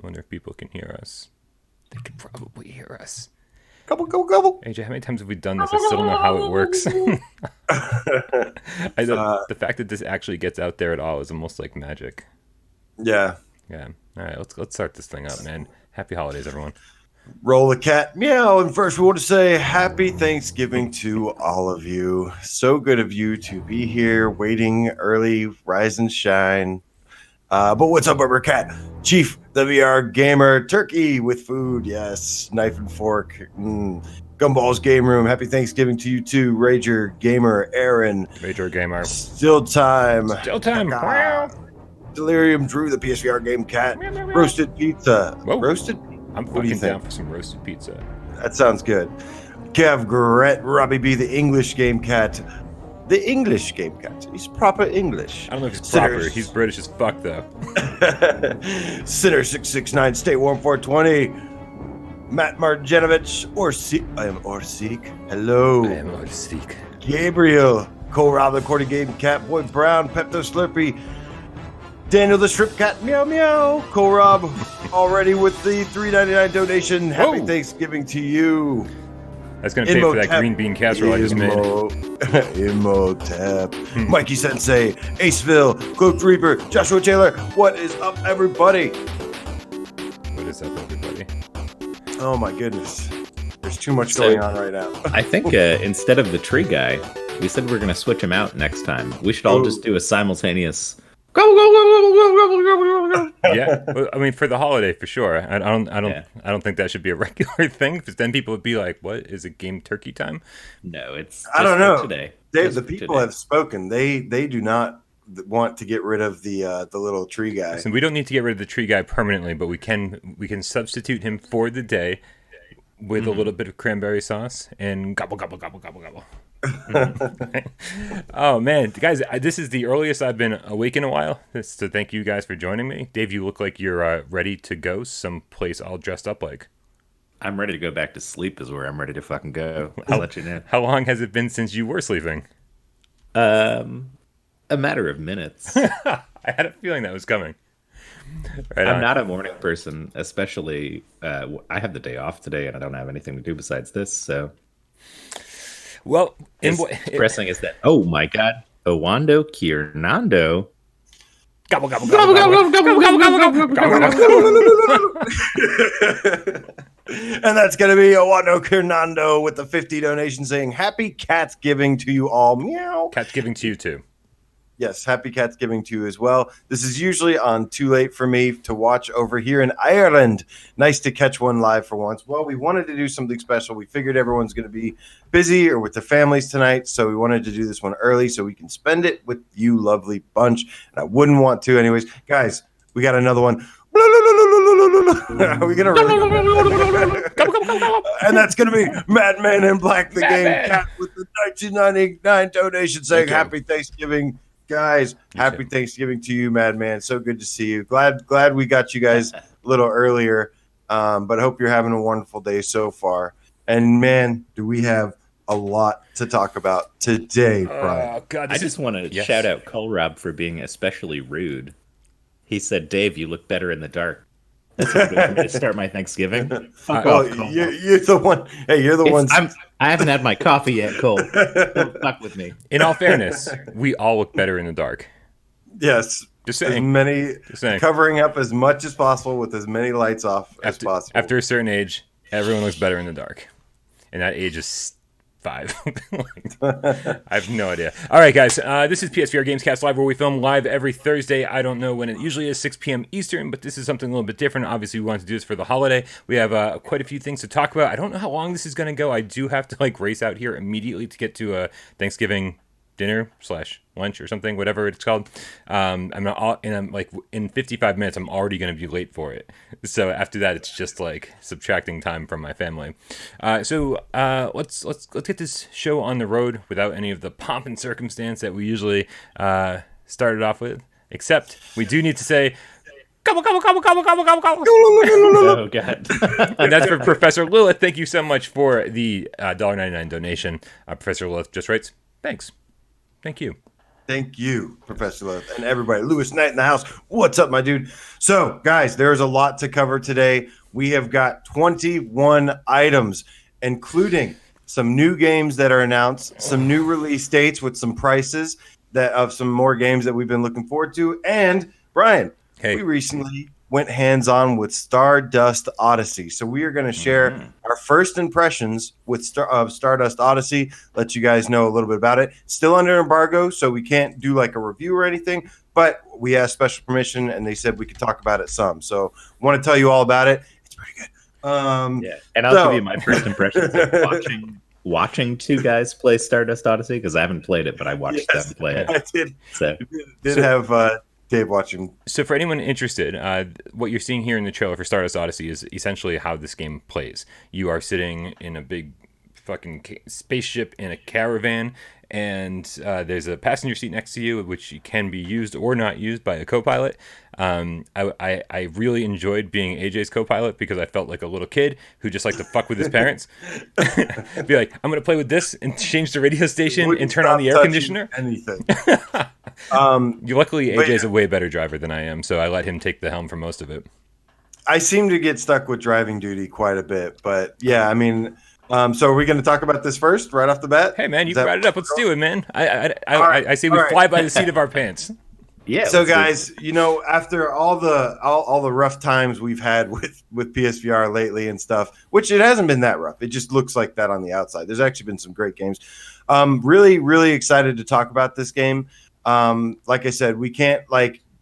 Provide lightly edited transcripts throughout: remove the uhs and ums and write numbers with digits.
wonder if people can hear us. They can probably hear us. Gobble, gobble, gobble. AJ, how many times have we done this? I still don't know how it works. The fact that this actually gets out there at all is almost like magic. Yeah. Yeah. All right, let's start this thing up, man. Happy holidays, everyone. Roll the cat, meow. And first, we want to say happy Thanksgiving to all of you. So good of you to be here, waiting early, rise and shine. But what's up, Rubber Cat? Chief, the VR gamer, turkey with food, yes, knife and fork. Gumballs Game Room, happy Thanksgiving to you too. Rager Gamer, Aaron. Rager Gamer. Still time. Wow. Delirium Drew, the PSVR Gamecast. Roasted Pizza. Whoa. Roasted? I'm fucking down for some roasted pizza. That sounds good. Kev Gret, Robbie B, the English Game Cat. The English Game Cat. He's proper English. I don't know if he's proper. He's British as fuck, though. Sinner 669, Stay Warm 420. Matt Marjanovic, I am Orseek. Hello. I am Orseek. Gabriel, Cole Rob, the Cordy Game Cat, Boy Brown, Pepto Slurpee. Daniel the Strip Cat, meow meow. Cole Rob, already with the $3.99 donation. Happy Thanksgiving to you. That's going to pay for that green bean casserole I just made. Imhotep. Mikey Sensei, Aceville, Cloak Reaper, Joshua Taylor. What is up, everybody? What is up, everybody? Oh, my goodness. There's too much going on right now. I think instead of the tree guy, we said we're going to switch him out next time. We should all just do a simultaneous... Go, go, go, go, go, go, go, go, go. Yeah, I mean for the holiday for sure. I don't think that should be a regular thing because then people would be like, "What is it? Game turkey time?" No, it's. I don't know. Today, Dave, the people have spoken. They do not want to get rid of the little tree guy. Listen, we don't need to get rid of the tree guy permanently, but we can substitute him for the day with a little bit of cranberry sauce and gobble gobble gobble gobble gobble. Oh man, guys, this is the earliest I've been awake in a while. So thank you guys for joining me. Dave, you look like you're ready to go someplace all dressed up like. I'm ready to go back to sleep is where I'm ready to fucking go. I'll let you know. How long has it been since you were sleeping? A matter of minutes. I had a feeling that was coming. Right I'm not a morning person, especially I have the day off today and I don't have anything to do besides this, so well, depressing is that, oh my god, Owando Kiernando. Gobble, gobble, gobble, gobble, gobble, gobble, gobble, gobble. And that's going to be Owando Kiernando with the 50 donation saying, happy Catsgiving to you all. Meow. Catsgiving to you too. Yes, happy Catsgiving to you as well. This is usually on Too Late for Me to watch over here in Ireland. Nice to catch one live for once. Well, we wanted to do something special. We figured everyone's going to be busy or with their families tonight, so we wanted to do this one early so we can spend it with you lovely bunch. And I wouldn't want to anyways. Guys, we got another one. Are we going to... And that's going to be Madman in Black, the Game Cat with the 1999 donation saying happy Thanksgiving. Guys, happy Thanksgiving to you, Madman. So good to see you. Glad we got you guys a little earlier, but hope you're having a wonderful day so far. And, man, do we have a lot to talk about today, Bryan. God, I just want to shout out Cole Rob for being especially rude. He said, Dave, you look better in the dark. That's what I'm doing to start my Thanksgiving. Fuck off, Cole. You're the one. Hey, you're the one. I haven't had my coffee yet, Cole. Don't fuck with me. In all fairness, we all look better in the dark. Yes. Just saying. Covering up as much as possible with as many lights off as possible. After a certain age, everyone looks better in the dark. And that age is 5. I have no idea. All right, guys. This is PSVR Gamescast Live, where we film live every Thursday. I don't know when it usually is, 6 p.m. Eastern, but this is something a little bit different. Obviously, we wanted to do this for the holiday. We have quite a few things to talk about. I don't know how long this is going to go. I do have to race out here immediately to get to a Thanksgiving dinner / lunch or something, whatever it's called. I'm in 55 minutes, I'm already going to be late for it. So after that, it's just subtracting time from my family. So let's get this show on the road without any of the pomp and circumstance that we usually started off with. Except we do need to say, gobble, gobble, gobble, gobble, gobble, gobble, gobble. Oh, God. And that's for Professor Lilith. Thank you so much for the $1.99 donation. Professor Lilith just writes, thanks. Thank you. Thank you, Professor Loth, and everybody. Lewis Knight in the house. What's up, my dude? So, guys, there's a lot to cover today. We have got 21 items, including some new games that are announced, some new release dates with some prices of some more games that we've been looking forward to. And, Brian, we recently went hands-on with Stardust Odyssey. So we are going to share our first impressions of Stardust Odyssey, let you guys know a little bit about it. Still under embargo, so we can't do like a review or anything, but we asked special permission, and they said we could talk about it some. So I want to tell you all about it. It's pretty good. And I'll give you my first impressions of watching two guys play Stardust Odyssey, because I haven't played it, but I watched them play it. I did have Dave watching. So for anyone interested, what you're seeing here in the trailer for Stardust Odyssey is essentially how this game plays. You are sitting in a big fucking spaceship in a caravan, and there's a passenger seat next to you, which can be used or not used by a co-pilot. I really enjoyed being AJ's co-pilot because I felt like a little kid who just liked to fuck with his parents. Be like, I'm going to play with this and change the radio station and turn on the air conditioner. Anything. Luckily, AJ's a way better driver than I am, so I let him take the helm for most of it. I seem to get stuck with driving duty quite a bit, but yeah, I mean... so are we going to talk about this first, right off the bat? Hey, man, you brought it up. Let's do it, man. I say we fly by the seat of our pants. Yeah. So, guys, after all the rough times we've had with PSVR lately and stuff, which it hasn't been that rough. It just looks like that on the outside. There's actually been some great games. Really, really excited to talk about this game. Like I said, we can't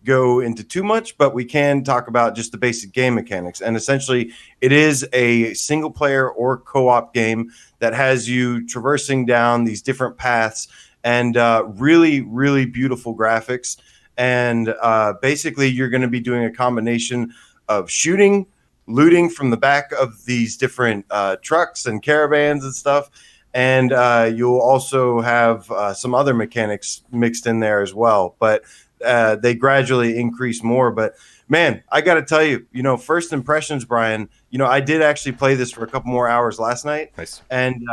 go into too much, but we can talk about just the basic game mechanics. And essentially, it is a single player or co-op game that has you traversing down these different paths and really, really beautiful graphics. And basically, you're going to be doing a combination of shooting, looting from the back of these different trucks and caravans and stuff. And you'll also have some other mechanics mixed in there as well. But they gradually increase more. But man, I got to tell you, first impressions, Brian, I did actually play this for a couple more hours last night. Nice. And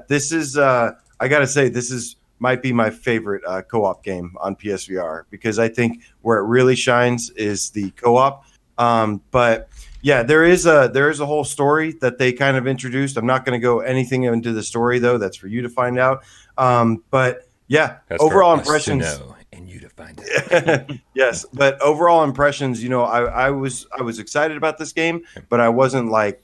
this is, I got to say, might be my favorite co-op game on PSVR, because I think where it really shines is the co-op. But yeah, there is a whole story that they kind of introduced. I'm not going to go anything into the story though. That's for you to find out. But yeah, that's overall for us impressions. To know and you to find out. Yes, but overall impressions. I was excited about this game, but I wasn't I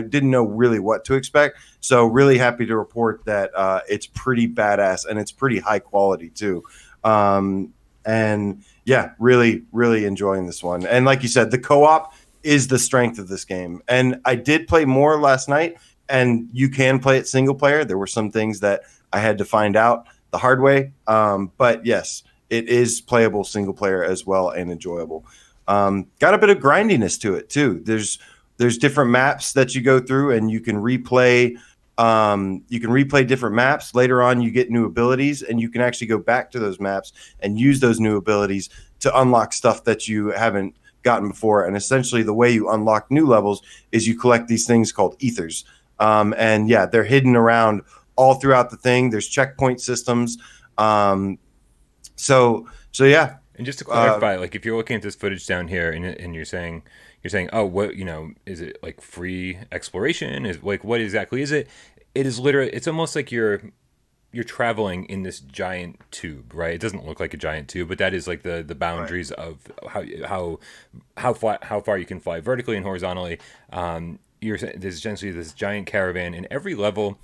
didn't know really what to expect. So really happy to report that it's pretty badass and it's pretty high quality too. And yeah, really, really enjoying this one. And like you said, the co-op is the strength of this game. And I did play more last night, and you can play it single player. There were some things that I had to find out the hard way. But yes, it is playable single player as well and enjoyable. Got a bit of grindiness to it too. There's different maps that you go through, and you can replay. You can replay different maps. Later on, you get new abilities, and you can actually go back to those maps and use those new abilities to unlock stuff that you haven't gotten before. And essentially, the way you unlock new levels is you collect these things called ethers. And yeah, they're hidden around all throughout the thing. There's checkpoint systems. So yeah. And just to clarify, if you're looking at this footage down here and you're saying, oh, what, is it like free exploration? Is what exactly is it? It is literally, it's almost like you're traveling in this giant tube, right? It doesn't look like a giant tube, but that is like the boundaries of how far you can fly vertically and horizontally. There's essentially this giant caravan, and every level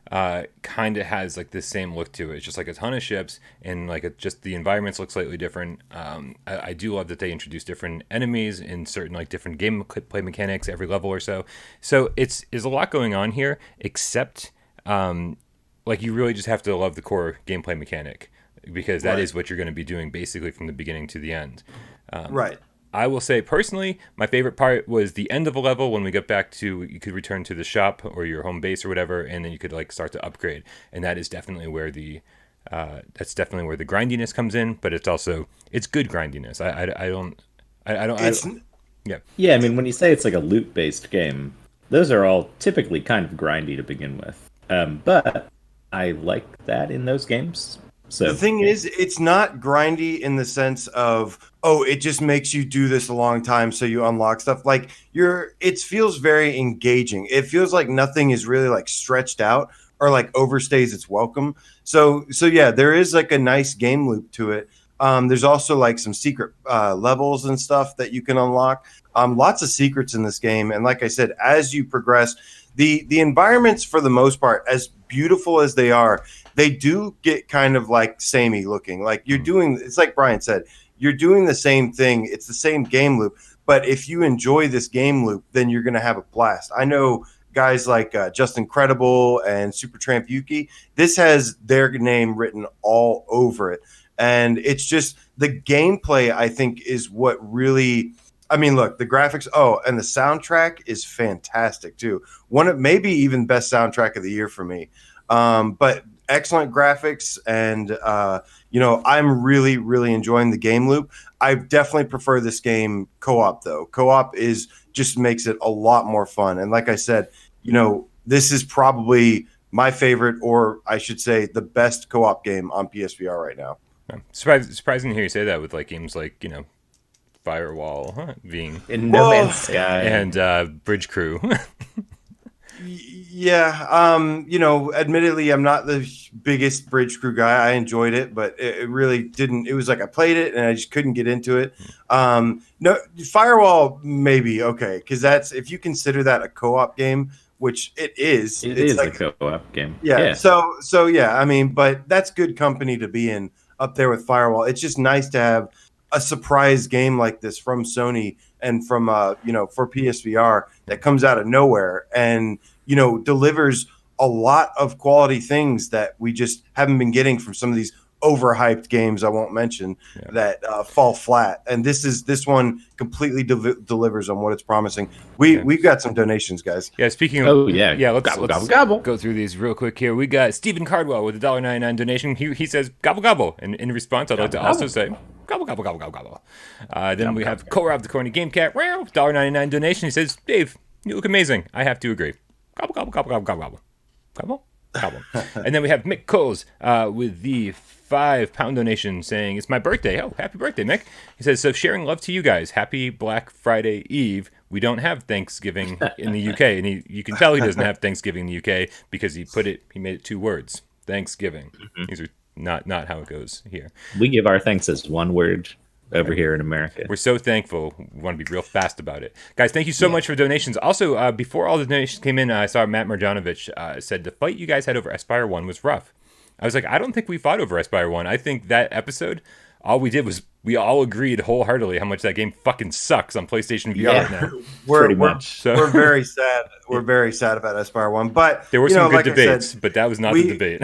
kind of has like this same look to it. It's just like a ton of ships, and just the environments look slightly different. I do love that they introduce different enemies in certain different gameplay mechanics every level or so. So there's a lot going on here, except you really just have to love the core gameplay mechanic, because that is what you're going to be doing basically from the beginning to the end. Right. I will say personally, my favorite part was the end of a level when we got back to, you could return to the shop or your home base or whatever, and then you could start to upgrade. And that is definitely where the grindiness comes in, but it's good grindiness. Yeah, I mean, when you say it's like a loot-based game, those are all typically kind of grindy to begin with. But I like that in those games. So the thing is, it's not grindy in the sense of, oh, it just makes you do this a long time so you unlock stuff. Like it feels very engaging. It feels like nothing is really like stretched out or like overstays its welcome. So yeah, there is like a nice game loop to it. There's also like some secret levels and stuff that you can unlock. Lots of secrets in this game, and like I said, as you progress, the environments for the most part, as beautiful as they are, they do get kind of like samey looking. Like you're doing, it's like Bryan said, you're doing the same thing. It's the same game loop. But if you enjoy this game loop, then you're going to have a blast. I know guys like Justin Credible and Supertramp Yuki. This has their name written all over it. And it's just the gameplay, I think, is what really. I mean, look, the graphics. Oh, and the soundtrack is fantastic too. One of maybe even best soundtrack of the year for me. But excellent graphics, and I'm really, really enjoying the game loop. I definitely prefer this game co-op though. Co-op just makes it a lot more fun. And like I said, this is probably my favorite, or I should say, the best co-op game on PSVR right now. Surprising to hear you say that with like games like Firewall being in No Man's Sky and Bridge Crew. Yeah, admittedly, I'm not the biggest Bridge Crew guy. I enjoyed it, but it really didn't. It was like I played it and I just couldn't get into it. No, Firewall maybe okay, because that's if you consider that a co-op game, which it is. It's like a co-op game. Yeah. So yeah, I mean, but that's good company to be in up there with Firewall. It's just nice to have a surprise game like this from Sony and from for PSVR that comes out of nowhere and delivers a lot of quality things that we just haven't been getting from some of these overhyped games I won't mention that fall flat. And this one completely delivers on what it's promising. We've got some donations, guys. Yeah, speaking of let's gobble. Go through these real quick here. We got Stephen Cardwell with a $1.99 donation. He says gobble gobble, and in response I'd like to also say gobble gobble gobble gobble gobble. Then we have Korab the Corny Game Cat, $1.99 donation. He says, Dave, you look amazing. I have to agree. Gobble gobble gobble gobble gobble gobble gobble. And then we have Mick Coles with the £5 donation saying it's my birthday. Oh, happy birthday, Mick. He says, so sharing love to you guys. Happy Black Friday Eve. We don't have Thanksgiving in the UK. And you can tell he doesn't have Thanksgiving in the UK because he made it 2 words. Thanksgiving. Mm-hmm. These are not how it goes here. We give our thanks as one word over here in America. We're so thankful. We want to be real fast about it. Guys, thank you so much for donations. Also, before all the donations came in, I saw Matt Marjanovic said the fight you guys had over Aspire 1 was rough. I was like, I don't think we fought over Aspire 1. I think that episode, all we did was we all agreed wholeheartedly how much that game fucking sucks on PlayStation VR right now. We're very sad. We're very sad about Aspire 1. But there were some good debates, but that was not the debate.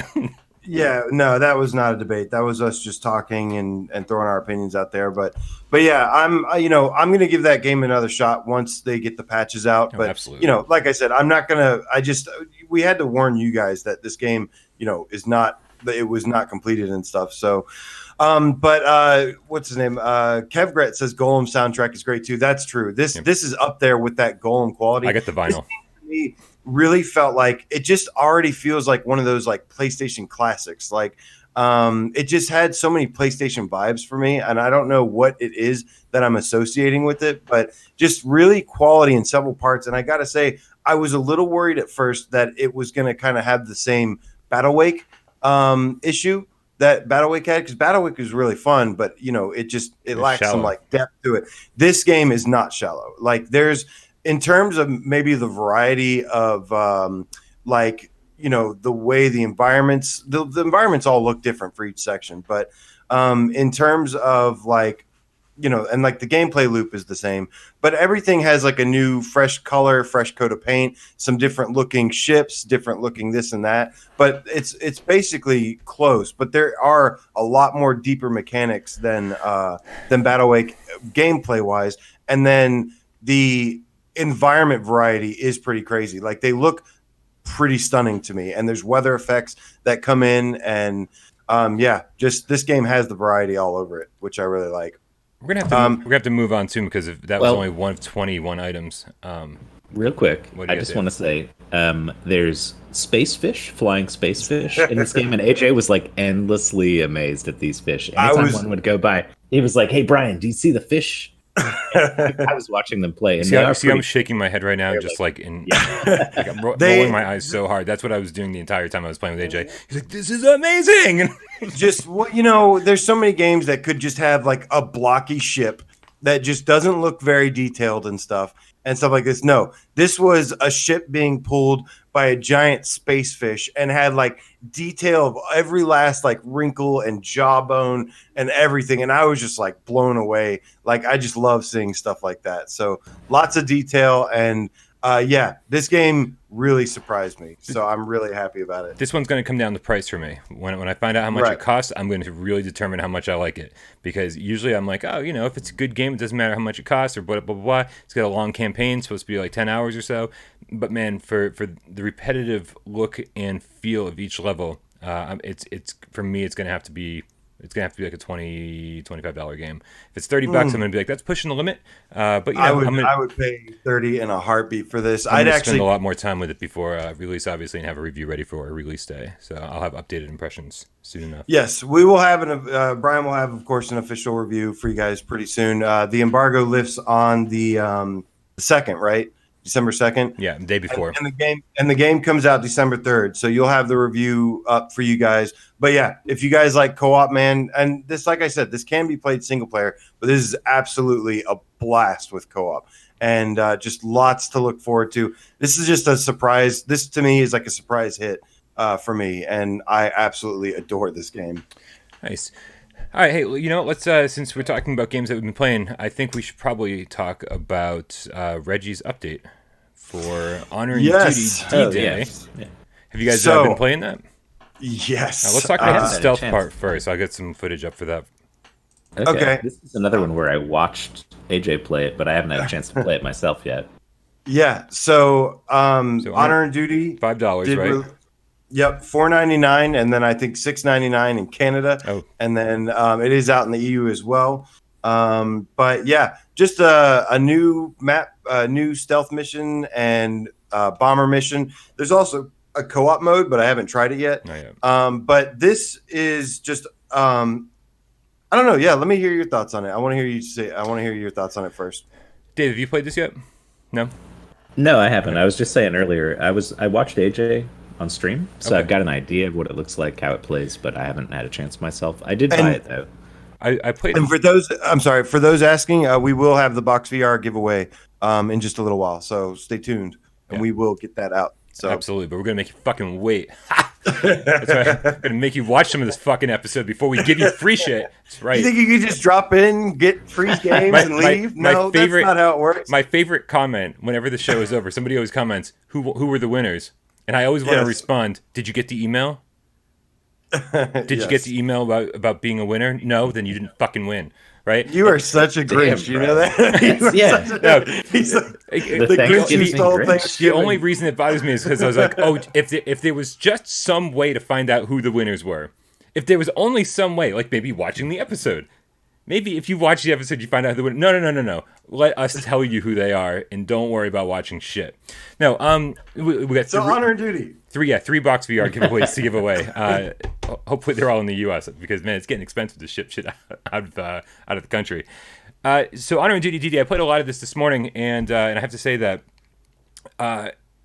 Yeah, no, that was not a debate. That was us just talking and throwing our opinions out there. But yeah, I'm going to give that game another shot once they get the patches out. But absolutely. Like I said, I'm not going to. We had to warn you guys that this game, it was not completed and stuff. So, but what's his name? Kevgret says Golem soundtrack is great too. That's true. This is up there with that Golem quality. I get the vinyl. Really felt like it just already feels like one of those like PlayStation classics. Like it just had so many PlayStation vibes for me, and I don't know what it is that I'm associating with it, but just really quality in several parts. And I gotta say, I was a little worried at first that it was going to kind of have the same Battlewake issue that Battlewake had, because Battlewake was really fun, but it lacks some like depth to it. This game is not shallow. Like in terms of maybe the variety of the way the environments all look different for each section, but in terms of and like the gameplay loop is the same, but everything has like a new fresh color, fresh coat of paint, some different looking ships, different looking this and that, but it's basically close. But there are a lot more deeper mechanics than Battlewake gameplay wise, and then the environment variety is pretty crazy. Like they look pretty stunning to me, and there's weather effects that come in, and just this game has the variety all over it, which I really like. We're gonna have to move on soon because that was only one of 21 items. Real quick, What do I you just say? want to say there's flying space fish in this game, and AJ was like endlessly amazed at these fish. I Anytime was. one would go by, he was like, "Hey, Brian, do you see the fish?" I was watching them play, and they You are see, I'm pretty. shaking my head right now, They're just like, like in, yeah, like I'm rolling They my eyes so hard. That's what I was doing the entire time I was playing with AJ. He's like, "This is amazing!" just what there's so many games that could just have like a blocky ship that just doesn't look very detailed and stuff like this. No, this was a ship being pulled by a giant space fish and had like detail of every last like wrinkle and jawbone and everything, and I was just like blown away. Like, I just love seeing stuff like that. So lots of detail, and yeah, this game really surprised me, so I'm really happy about it. This one's going to come down to price for me. When I find out how much Right. it costs, I'm going to really determine how much I like it. Because usually I'm like, oh, if it's a good game, it doesn't matter how much it costs or blah, blah, blah, blah. It's got a long campaign, supposed to be like 10 hours or so. But man, for the repetitive look and feel of each level, it's for me, it's going to have to be like a $20-$25 game. If it's $30, I'm going to be like, that's pushing the limit. But I would pay 30 in a heartbeat for this. I'm I'd going to actually spend a lot more time with it before release, obviously, and have a review ready for a release day. So I'll have updated impressions soon enough. Yes, we will have Brian will have, of course, an official review for you guys pretty soon. The embargo lifts on the second, right? December 2nd. Yeah, the day before. And the game comes out December 3rd. So you'll have the review up for you guys. But yeah, if you guys like co-op, man, and this, like I said, this can be played single player, but this is absolutely a blast with co-op. And just lots to look forward to. This is just a surprise. This to me is like a surprise hit for me, and I absolutely adore this game. Nice. All right, hey, let's since we're talking about games that we've been playing, I think we should probably talk about Reggie's update for Honor and Yes. Duty D-Day. Yeah. Have you guys So- been playing that? Yes. Now, let's talk about the had a stealth chance. part first. I'll get some footage up for that. Okay. This is another one where I watched AJ play it, but I haven't had a chance to play it myself yet. Yeah. So Honor and Duty $5, did right? Yep, $4.99, and then I think $6.99 in Canada, Oh. and then it is out in the EU as well. But yeah, just a new map, a new stealth mission, and bomber mission. There's also a co-op mode, but I haven't tried it yet. Not yet. But this is just I don't know. Yeah, let me hear your thoughts on it. I want to hear you say. I want to hear your thoughts on it first. Dave, have you played this yet? No? No, I haven't. I was just saying earlier. I watched AJ on stream, so Okay. I've got an idea of what it looks like, how it plays, but I haven't had a chance myself. I did buy And- it though. I played And for those, I'm sorry, for those asking, we will have the Box VR giveaway in just a little while. So stay tuned, and Yeah. we will get that out. So Absolutely, but we're going to make you fucking wait. That's right. We're going to make you watch some of this fucking episode before we give you free shit. That's right. you think you could just drop in, get free games, My- and my- leave? my No, favorite- that's not how it works. My favorite comment whenever the show is over, somebody always comments, who were the winners? And I always want to Yes. respond, did you get the email? Did you Yes. get the email about being a winner? No, then you didn't fucking win, right? You are such a Grinch. You know that? You are Yeah. such a- No. he's like, The the Grinch who Thanksgiving stole Grinch. The Thanksgiving. only reason it bothers me is because I was like, oh, if there was just some way to find out who the winners were, if there was only some way, like maybe watching the episode, maybe if you watch the episode, you find out who the winner. No. Let us tell you who they are, and don't worry about watching shit. No, we got So Honor and Duty. three box VR giveaways to give away. Hopefully they're all in the U.S. because man, it's getting expensive to ship shit out of the country. So Honor and Duty DD, I played a lot of this morning, and I have to say that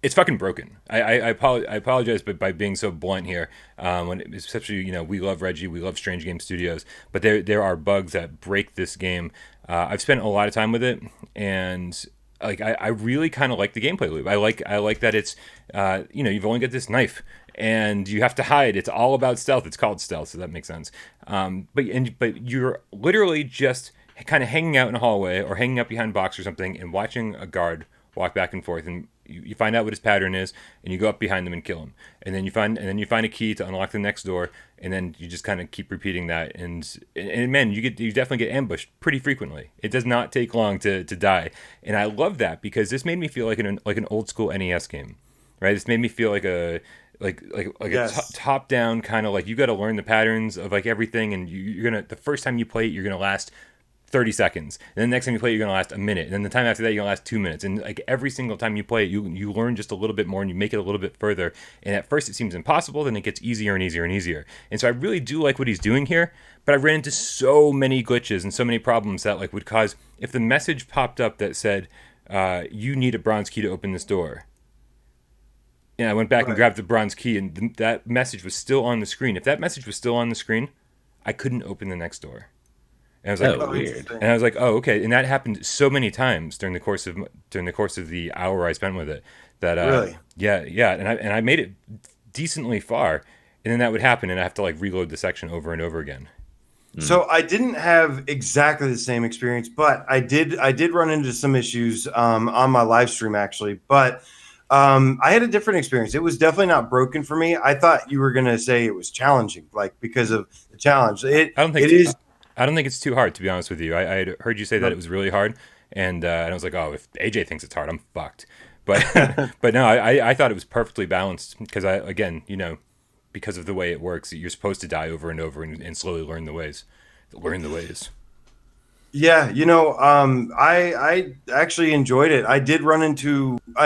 it's fucking broken. I apologize, but by being so blunt here, especially we love Reggie, we love Strange Game Studios, but there are bugs that break this game. I've spent a lot of time with it, and like I really kind of like the gameplay loop. I like that it's you've only got this knife and you have to hide. It's all about stealth. It's called stealth, so that makes sense. But you're literally just kind of hanging out in a hallway or hanging up behind a box or something and watching a guard walk back and forth, and you find out what his pattern is, and you go up behind him and kill him, and then you find a key to unlock the next door, and then you just kind of keep repeating that, and man, you definitely get ambushed pretty frequently. It does not take long to die, and I love that because this made me feel like an old school NES game, right? This made me feel like a Yes. a top down kind of like you got to learn the patterns of like everything, and you're gonna the first time you play it, you're gonna last 30 seconds. And then the next time you play it, you're going to last a minute. And then the time after that, you're going to last 2 minutes. And like every single time you play it, you learn just a little bit more and you make it a little bit further. And at first it seems impossible, then it gets easier and easier and easier. And so I really do like what he's doing here, but I ran into so many glitches and so many problems that like would cause, if the message popped up that said, you need a bronze key to open this door. And I went back and grabbed the bronze key, and that message was still on the screen. If that message was still on the screen, I couldn't open the next door. And I was like, weird. And I was like, oh, okay. And that happened so many times during the course of the hour I spent with it. That Really? yeah. And I made it decently far, and then that would happen, and I have to like reload the section over and over again. So I didn't have exactly the same experience, but I did run into some issues on my live stream actually. But I had a different experience. It was definitely not broken for me. I thought you were gonna say it was challenging, like because of the challenge. I don't think it's too hard, to be honest with you. I had heard you say that it was really hard, and I was like, oh, if AJ thinks it's hard, I'm fucked. But but no, I thought it was perfectly balanced because because of the way it works, you're supposed to die over and over and slowly learn the ways. Yeah, I actually enjoyed it. I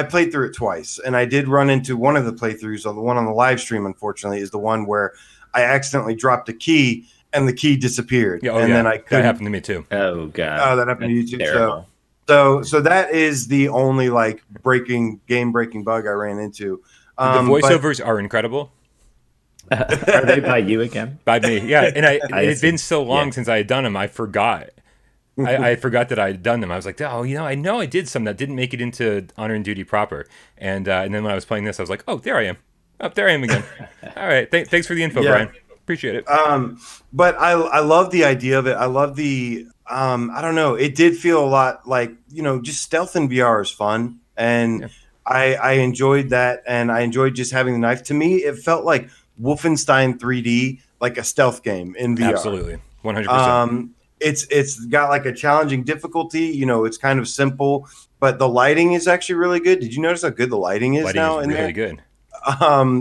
played through it twice, and I did run into one of the playthroughs. The one on the live stream, unfortunately, is the one where I accidentally dropped a key and the key disappeared. Then I couldn't. That happened to me too. Oh god. Oh, that happened to you too. Terrible. So that is the only like game breaking bug I ran into. The voiceovers are incredible. Are they by you again? By me, yeah. And it had been so long since I had done them, I forgot. I forgot that I had done them. I was like, oh, I know I did some that didn't make it into Honor and Duty proper. And then when I was playing this, I was like, oh, there I am. Oh, there I am again. All right. Thanks for the info, Bryan. Appreciate it. But I love the idea of it. I love the, I don't know. It did feel a lot like, just stealth in VR is fun. And I enjoyed that. And I enjoyed just having the knife. To me, it felt like Wolfenstein 3D, like a stealth game in VR. Absolutely. 100%. It's got like a challenging difficulty. It's kind of simple, but the lighting is actually really good. Did you notice how good the lighting is now? Is really good.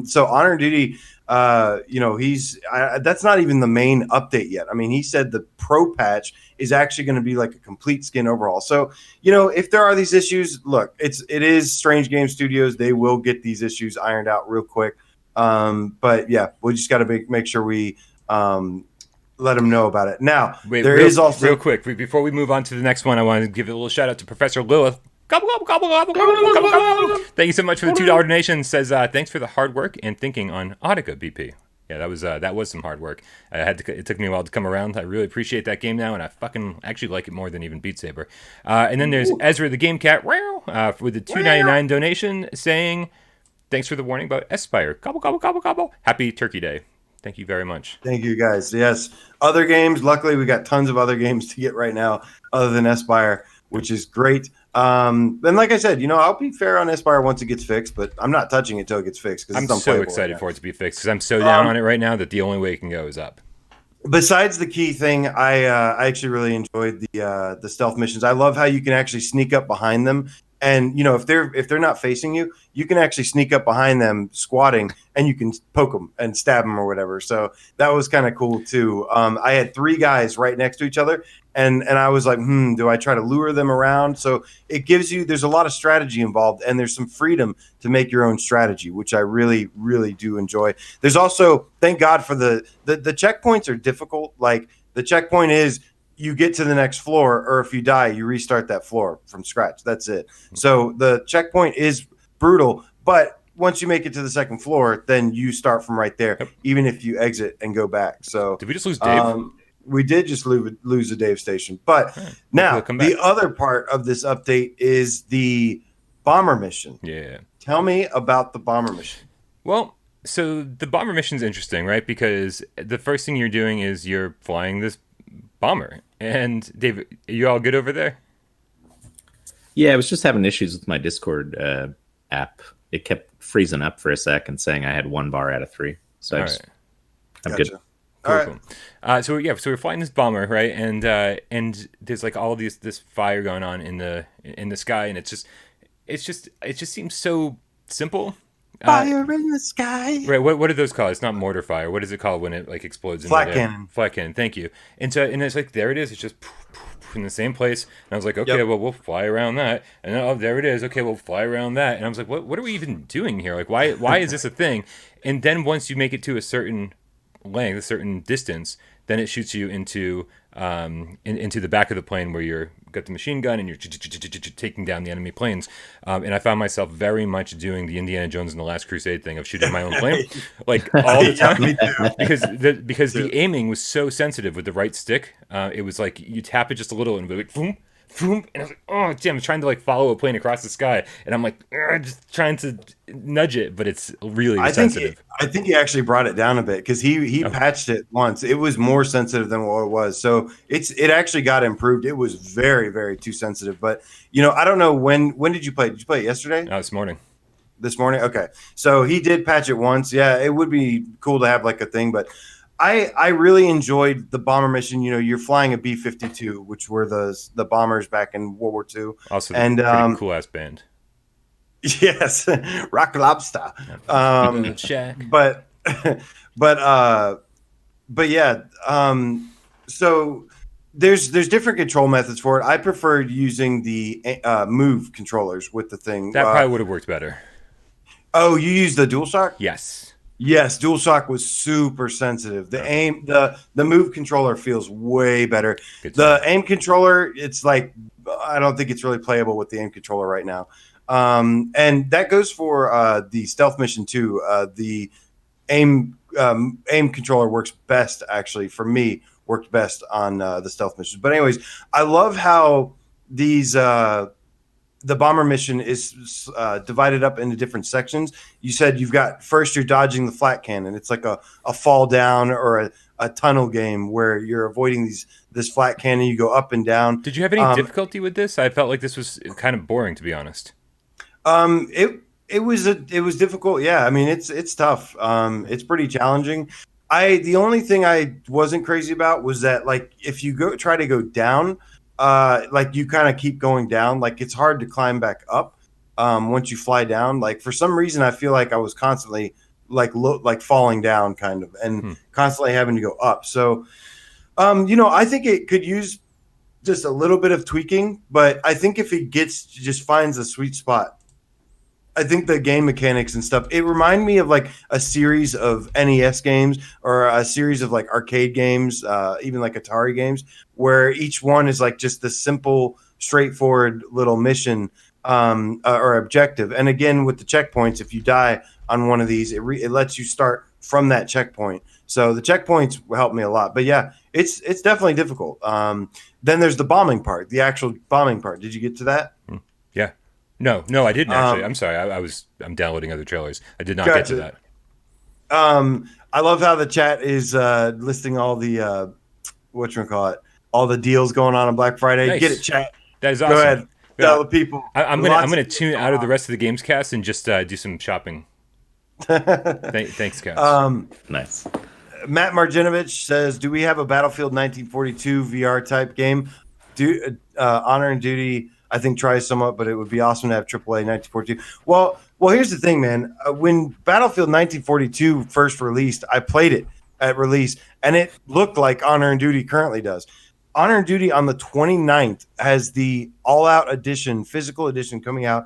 So Honor and Duty, that's not even the main update yet. I mean, he said the pro patch is actually going to be like a complete skin overhaul. So, if there are these issues, look, it is Strange Game Studios. They will get these issues ironed out real quick. But yeah, we just got to make sure we let them know about it. Now, real quick before we move on to the next one, I want to give a little shout out to Professor Lilith. Gobble, gobble, gobble, gobble, gobble, gobble, gobble. Thank you so much for the $2 donation. Says thanks for the hard work and thinking on Audica BP. Yeah, that was some hard work. It took me a while to come around. I really appreciate that game now, and I fucking actually like it more than even Beat Saber. And then there's Ezra the Game Cat with the $2.99 donation saying, thanks for the warning about Espire. Gobble, gobble, gobble, gobble. Happy Turkey Day. Thank you very much. Thank you, guys. Yes. Other games. Luckily, we got tons of other games to get right now other than Espire, which is great. And like I said, I'll be fair on Espire once it gets fixed, but I'm not touching it till it gets fixed. I'm so excited for it to be fixed because I'm so down on it right now that the only way it can go is up. Besides the key thing, I actually really enjoyed the stealth missions. I love how you can actually sneak up behind them. And if they're not facing you, you can actually sneak up behind them squatting, and you can poke them and stab them or whatever. So that was kind of cool too. I had 3 guys right next to each other, and I was like, do I try to lure them around? So there's a lot of strategy involved, and there's some freedom to make your own strategy, which I really, really do enjoy. There's also, thank God for the checkpoints are difficult. Like the checkpoint is, you get to the next floor, or if you die, you restart that floor from scratch. That's it. So the checkpoint is brutal, but once you make it to the second floor, then you start from right there, even if you exit and go back. So did we just lose Dave? We did just lose the Dave station. But now the other part of this update is the bomber mission. Yeah. Tell me about the bomber mission. Well, so the bomber mission is interesting, right? Because the first thing you're doing is you're flying this bomber. And Dave, are you all good over there? Yeah, I was just having issues with my Discord app. It kept freezing up for a sec and saying I had 1 bar out of 3. So I'm good. Cool. So we're flying this bomber, right? And there's like all of this fire going on in the sky, and it just seems so simple. Fire in the sky. Right. What are those called? It's not mortar fire. What is it called when it like explodes? Flat cannon. Flat cannon. Thank you. And it's like there it is. It's just in the same place. And I was like, okay, Yep. well, we'll fly around that. And then, oh, there it is. Okay, we'll fly around that. And I was like, what are we even doing here? Like, why is this a thing? And then once you make it to a certain length, a certain distance, then it shoots you into into the back of the plane where you're got the machine gun and you're taking down the enemy planes. And I found myself very much doing the Indiana Jones and the Last Crusade thing of shooting my own plane, like all the time, because the aiming was so sensitive with the right stick. It was like you tap it just a little and it'd be like boom. And I was like, oh damn! I'm trying to like follow a plane across the sky, and I'm like, just trying to nudge it, but it's really sensitive. I think he actually brought it down a bit because he patched it once. It was more sensitive than what it was, so it actually got improved. It was very, very too sensitive. But I don't know when did you play? Did you play it yesterday? This morning. This morning, okay. So he did patch it once. Yeah, it would be cool to have like a thing, but I really enjoyed the bomber mission. You're flying a B-52, which were the bombers back in World War II. Also, pretty cool ass band. Yes, Rock Lobster. But yeah. So there's different control methods for it. I preferred using the move controllers with the thing. That probably would have worked better. Oh, you used the DualShock? Yes, DualShock was super sensitive. The aim, the move controller feels way better. The aim controller, it's like I don't think it's really playable with the aim controller right now. And that goes for the stealth mission too. The aim controller works best, actually, for me. Worked best on the stealth missions. But anyways, I love how these the bomber mission is divided up into different sections. You said you've got first you're dodging the flat cannon. It's like a fall down or a tunnel game where you're avoiding this flat cannon. You go up and down. Did you have any difficulty with this? I felt like this was kind of boring, to be honest. It was difficult. Yeah, I mean it's tough. It's pretty challenging. The only thing I wasn't crazy about was that like if you try to go down. Like you kind of keep going down, like it's hard to climb back up once you fly down. Like for some reason I feel like I was constantly like falling down kind of and constantly having to go up. So I think it could use just a little bit of tweaking, but I think if it just finds a sweet spot, I think the game mechanics and stuff, it reminded me of like a series of NES games or a series of like arcade games, even like Atari games, where each one is like just the simple, straightforward little mission or objective. And again, with the checkpoints, if you die on one of these, it lets you start from that checkpoint. So the checkpoints help me a lot. But yeah, it's definitely difficult. Then there's the bombing part, the actual bombing part. Did you get to that? Yeah. No, I didn't actually. I'm sorry. I'm downloading other trailers. I did not get to that. I love how the chat is listing all the all the deals going on Black Friday. Nice. Get it, chat. That is awesome. Go ahead. Tell the people. I'm gonna tune out of the rest of the Gamescast and just do some shopping. Thanks, guys. Nice. Matt Marginovich says, "Do we have a Battlefield 1942 VR type game? Honor and Duty." I think tries somewhat, but it would be awesome to have AAA 1942. Well, here's the thing, man. When Battlefield 1942 first released, I played it at release, and it looked like Honor and Duty currently does. Honor and Duty on the 29th has the all-out edition, physical edition coming out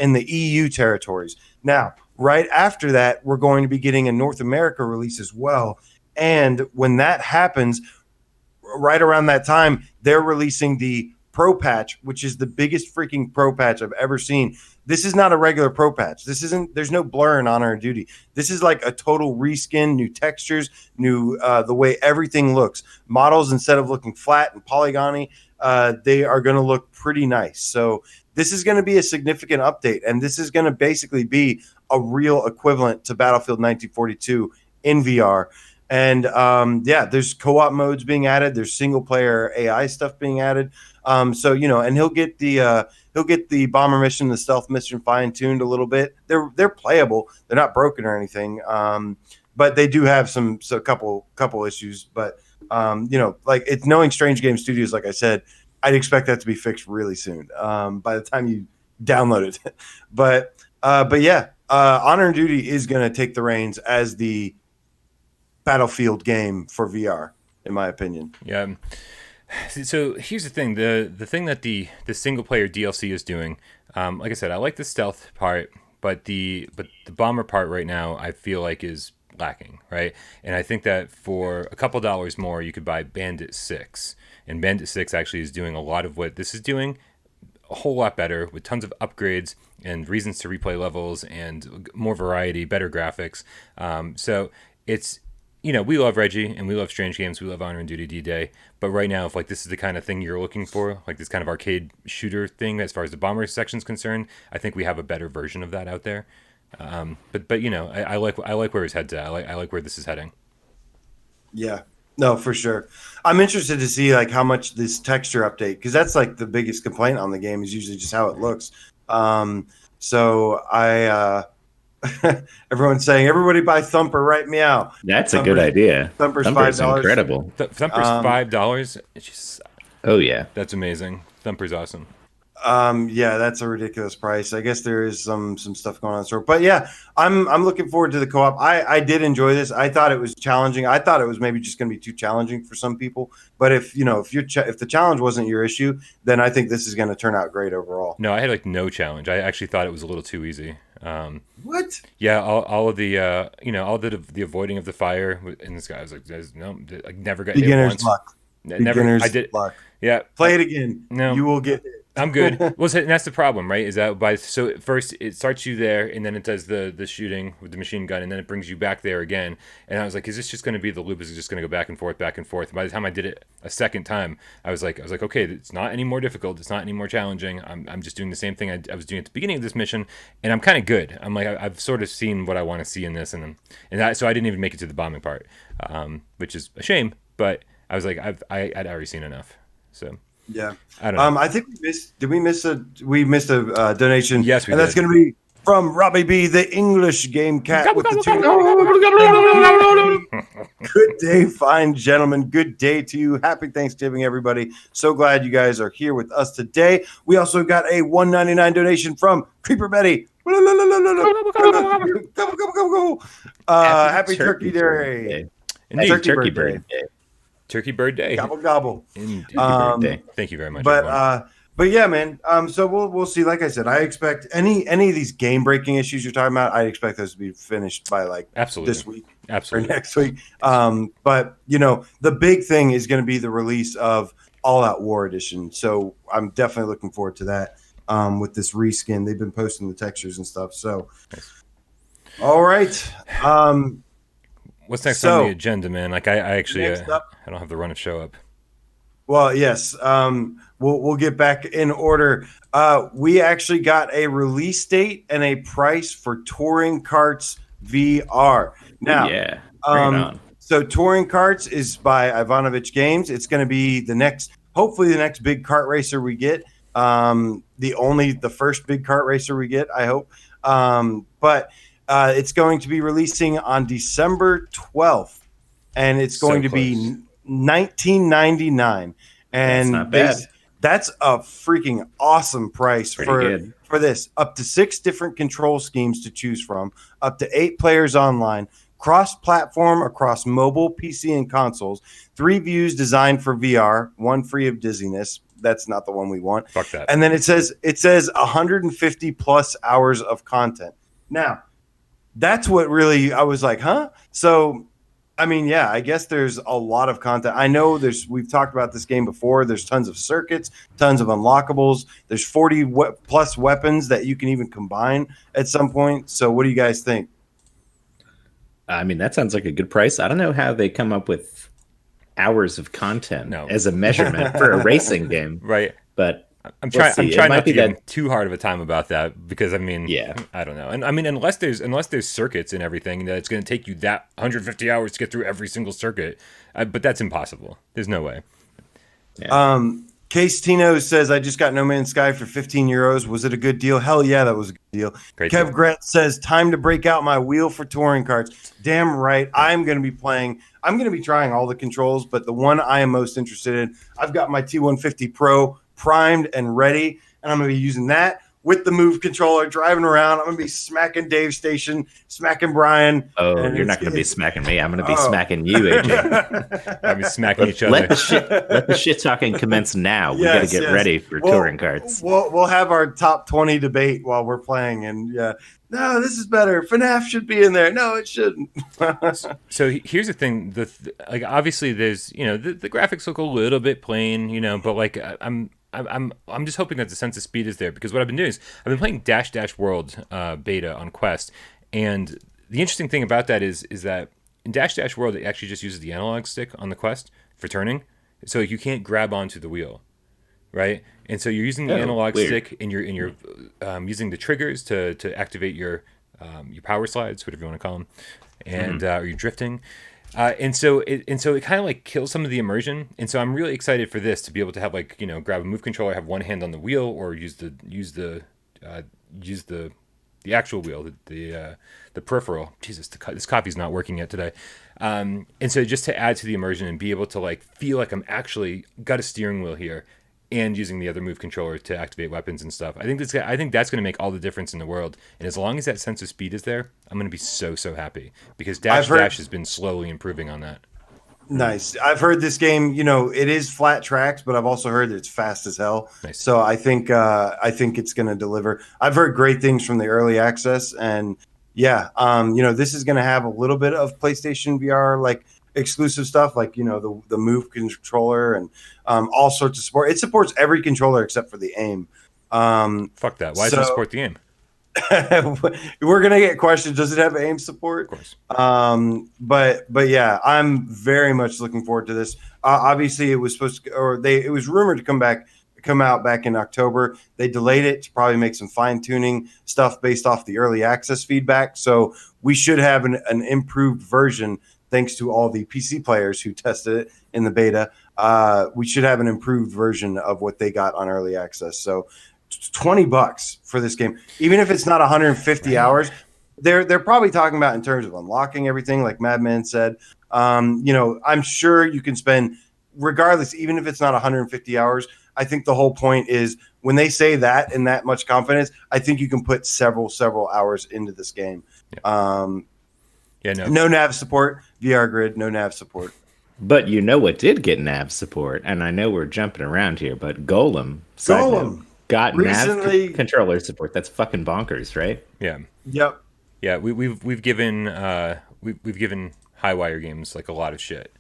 in the EU territories. Now, right after that, we're going to be getting a North America release as well. And when that happens, right around that time, they're releasing the Pro patch, which is the biggest freaking pro patch I've ever seen. This is not a regular pro patch. There's no blur in Honor and Duty. This is like a total reskin, new textures, new the way everything looks. Models, instead of looking flat and polygony, they are going to look pretty nice. So this is going to be a significant update, and this is going to basically be a real equivalent to Battlefield 1942 in VR. And there's co-op modes being added. There's single player AI stuff being added. And he'll get the bomber mission, the stealth mission fine tuned a little bit. They're playable. They're not broken or anything. But they do have a couple issues. But like it's knowing Strange Game Studios, like I said, I'd expect that to be fixed really soon. By the time you download it. but yeah, Honor and Duty is going to take the reins as the Battlefield game for VR, in my opinion. Yeah. So here's the thing: the thing that the single player DLC is doing. Like I said, I like the stealth part, but the bomber part right now I feel like is lacking, right? And I think that for a couple dollars more, you could buy Bandit 6, and Bandit 6 actually is doing a lot of what this is doing, a whole lot better with tons of upgrades and reasons to replay levels and more variety, better graphics. So it's, we love Reggie and we love Strange Games, we love Honor and Duty D-Day, but right now, if like this is the kind of thing you're looking for, like this kind of arcade shooter thing, as far as the bomber section's concerned, I think we have a better version of that out there. But I like where his head's at. I like where this is heading. Yeah. No, for sure. I'm interested to see like how much this texture update, because that's like the biggest complaint on the game is usually just how it looks. So I everyone's saying everybody buy Thumper right meow. That's a good idea. Thumper's $5. Incredible. Thumper's $5. It's just oh yeah, that's amazing. Thumper's awesome. Yeah, that's a ridiculous price. I guess there is some stuff going on in the store, but yeah, I'm looking forward to the co-op. I did enjoy this. I thought it was challenging. I thought it was maybe just going to be too challenging for some people. But if the challenge wasn't your issue, then I think this is going to turn out great overall. No, I had like no challenge. I actually thought it was a little too easy. What? Yeah, all of the all the avoiding of the fire in this guy. I was like, no, I never got hit once. Luck. Never. I did. Luck. Yeah. Play it again. No, you will get it. I'm good. Well, and that's the problem, right? Is that so first it starts you there, and then it does the shooting with the machine gun, and then it brings you back there again. And I was like, is this just going to be the loop? Is it just going to go back and forth, back and forth? And by the time I did it a second time, I was like, okay, it's not any more difficult. It's not any more challenging. I'm just doing the same thing I was doing at the beginning of this mission, and I'm kind of good. I'm like, I've sort of seen what I want to see in this, so I didn't even make it to the bombing part, which is a shame. But I was like, I'd already seen enough, so. Yeah, I don't know. I think we missed. Did we miss a? We missed a donation. Yes, we and did. That's going to be from Robbie B, the English game cat with the two. Good day, fine gentlemen. Good day to you. Happy Thanksgiving, everybody. So glad you guys are here with us today. We also got a $1.99 donation from Creeper Betty. Happy Turkey Day. Indeed, Turkey Bird Day. Turkey Bird Day. Gobble gobble. Turkey Bird Day. Thank you very much. But yeah, man. So we'll see. Like I said, I expect any of these game breaking issues you're talking about, I expect those to be finished by like absolutely this week, absolutely, or next week. But the big thing is going to be the release of All Out War Edition. So I'm definitely looking forward to that. With this reskin, they've been posting the textures and stuff. So, all right. What's next on the agenda, man? Like I actually, I don't have the run of show up. Well, yes. We'll get back in order. We actually got a release date and a price for Touring Karts VR. Now, yeah, bring it on. So Touring Karts is by Ivanovich Games. It's going to be hopefully the next big kart racer we get. The first big kart racer we get, I hope. But it's going to be releasing on December 12th, and it's going to be $19.99. And that's not bad. That's a freaking awesome price for this. Up to 6 different control schemes to choose from, up to 8 players online, cross-platform across mobile, PC, and consoles, 3 views designed for VR, 1 free of dizziness. That's not the one we want. Fuck that. And then it says 150 plus hours of content. Now, that's what really I was like, huh? So, I mean, yeah, I guess there's a lot of content. I know we've talked about this game before. There's tons of circuits, tons of unlockables. There's 40 plus weapons that you can even combine at some point. So what do you guys think? I mean, that sounds like a good price. I don't know how they come up with hours of content as a measurement for a racing game. Right. But I'm trying not to give them too hard of a time about that because I mean, I don't know. And I mean, unless there's circuits and everything, that it's going to take you that 150 hours to get through every single circuit. But that's impossible. There's no way. Yeah. Case Tino says, I just got No Man's Sky for €15. Was it a good deal? Hell yeah, that was a good deal. Great Kev deal. Gret says, time to break out my wheel for touring karts. Damn right. I'm going to be trying all the controls, but the one I am most interested in, I've got my T150 Pro primed and ready, and I'm going to be using that with the Move controller, driving around. I'm gonna be smacking Dave's station, smacking Bryan. Oh, you're not going to be smacking me. I'm going to be smacking you, AJ. I'll be smacking each other. Let the shit talking commence now. We got to get ready for touring carts. We'll have our top 20 debate while we're playing, and no, this is better. FNAF should be in there. No, it shouldn't. So here's the thing: like obviously there's the graphics look a little bit plain, but like I'm just hoping that the sense of speed is there, because what I've been doing is I've been playing Dash Dash World beta on Quest, and the interesting thing about that is that in Dash Dash World it actually just uses the analog stick on the Quest for turning, so you can't grab onto the wheel, right? And so you're using the analog stick, and you're using the triggers to activate your power slides, whatever you want to call them, and or you're drifting. And so it kind of like kills some of the immersion, and so I'm really excited for this to be able to have grab a Move controller, have one hand on the wheel, or use the actual wheel, the peripheral. Jesus, this coffee's not working yet today. And so just to add to the immersion and be able to like feel like I'm actually got a steering wheel here, and using the other Move controller to activate weapons and stuff. I think that's going to make all the difference in the world. And as long as that sense of speed is there, I'm going to be so happy, because Dash has been slowly improving on that. Nice. I've heard this game, it is flat tracks, but I've also heard that it's fast as hell. Nice. So I think it's going to deliver. I've heard great things from the early access, and this is going to have a little bit of PlayStation VR like exclusive stuff, like the Move controller and all sorts of support. It supports every controller except for the aim. Fuck that. Why does it support the aim? We're gonna get questions. Does it have aim support? Of course. But yeah, I'm very much looking forward to this. Obviously, it was it was rumored to come out back in October. They delayed it to probably make some fine tuning stuff based off the early access feedback. So we should have an improved version. Thanks to all the PC players who tested it in the beta, we should have an improved version of what they got on early access. So $20 for this game, even if it's not 150 hours, they're probably talking about in terms of unlocking everything, like Madman said. I'm sure you can spend, regardless, even if it's not 150 hours. I think the whole point is when they say that and that much confidence, I think you can put several hours into this game. Yeah. No nav support, VR grid, no nav support. But what did get nav support, and I know we're jumping around here, but Golem got recently nav controller support. That's fucking bonkers, right? Yeah. Yep. Yeah, we've given Highwire games like a lot of shit.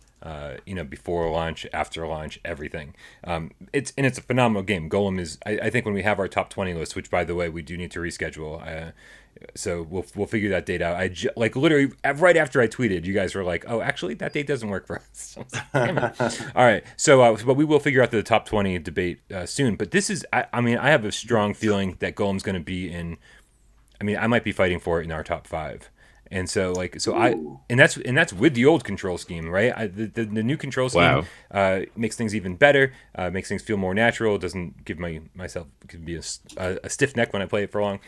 Before launch, after launch, everything. It's a phenomenal game. Golem is. I think when we have our top 20 list, which by the way we do need to reschedule. So we'll figure that date out. Literally right after I tweeted, you guys were like, "Oh, actually, that date doesn't work for us." Damn it. All right. So, but we will figure out the top 20 debate soon. But this is, I have a strong feeling that Golem's going to be in. I might be fighting for it in our top 5. And so that's with the old control scheme, right? The new control scheme makes things even better, makes things feel more natural. Doesn't give myself could be a stiff neck when I play it for long.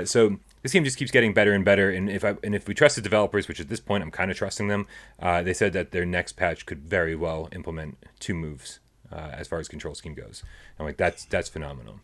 So this game just keeps getting better and better. And if we trust the developers, which at this point I'm kind of trusting them, they said that their next patch could very well implement 2 moves as far as control scheme goes. I'm like, that's phenomenal.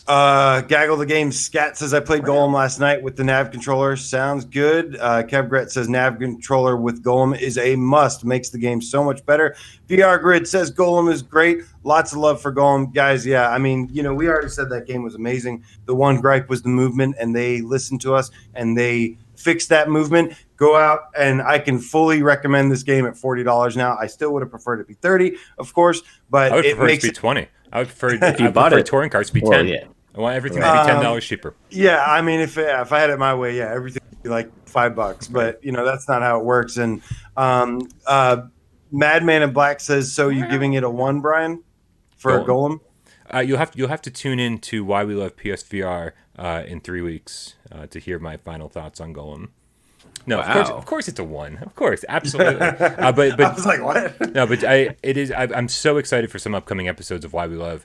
Gaggle the Game Scat says, I played Golem last night with the nav controller. Sounds good. Kevgret says nav controller with Golem is a must. Makes the game so much better. VR Grid says Golem is great. Lots of love for Golem. Guys, yeah, we already said that game was amazing. The one gripe was the movement, and they listened to us, and they fixed that movement. Go out, and I can fully recommend this game at $40 now. I still would have preferred it to be $30, of course, but I would prefer it to be $20. I would prefer touring carts to be $10. Yeah. I want everything to be $10 cheaper. Yeah, if I had it my way, yeah, everything would be like $5. But that's not how it works. And Madman in Black says, so you giving it a 1, Bryan, for Golem? You'll have to tune in to Why We Love PSVR in 3 weeks to hear my final thoughts on Golem. No, wow. Of course it's a 1. Of course, absolutely. But I was like, what? No, but I'm so excited for some upcoming episodes of Why We Love,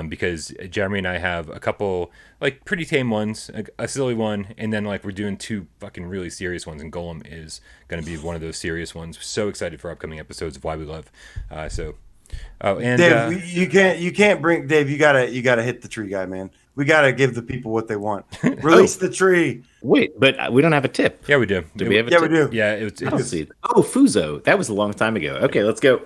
because Jeremy and I have a couple like pretty tame ones, a silly one, and then like we're doing 2 fucking really serious ones, and Golem is going to be one of those serious ones. So excited for upcoming episodes of Why We Love. And Dave, you can't bring Dave. You gotta hit the tree guy, man. We got to give the people what they want. Release the tree. Wait, but we don't have a tip. Yeah, we do. Do we have a Yeah, tip? we do. Yeah, I don't see it. Oh, Fuzo. That was a long time ago. Okay, let's go.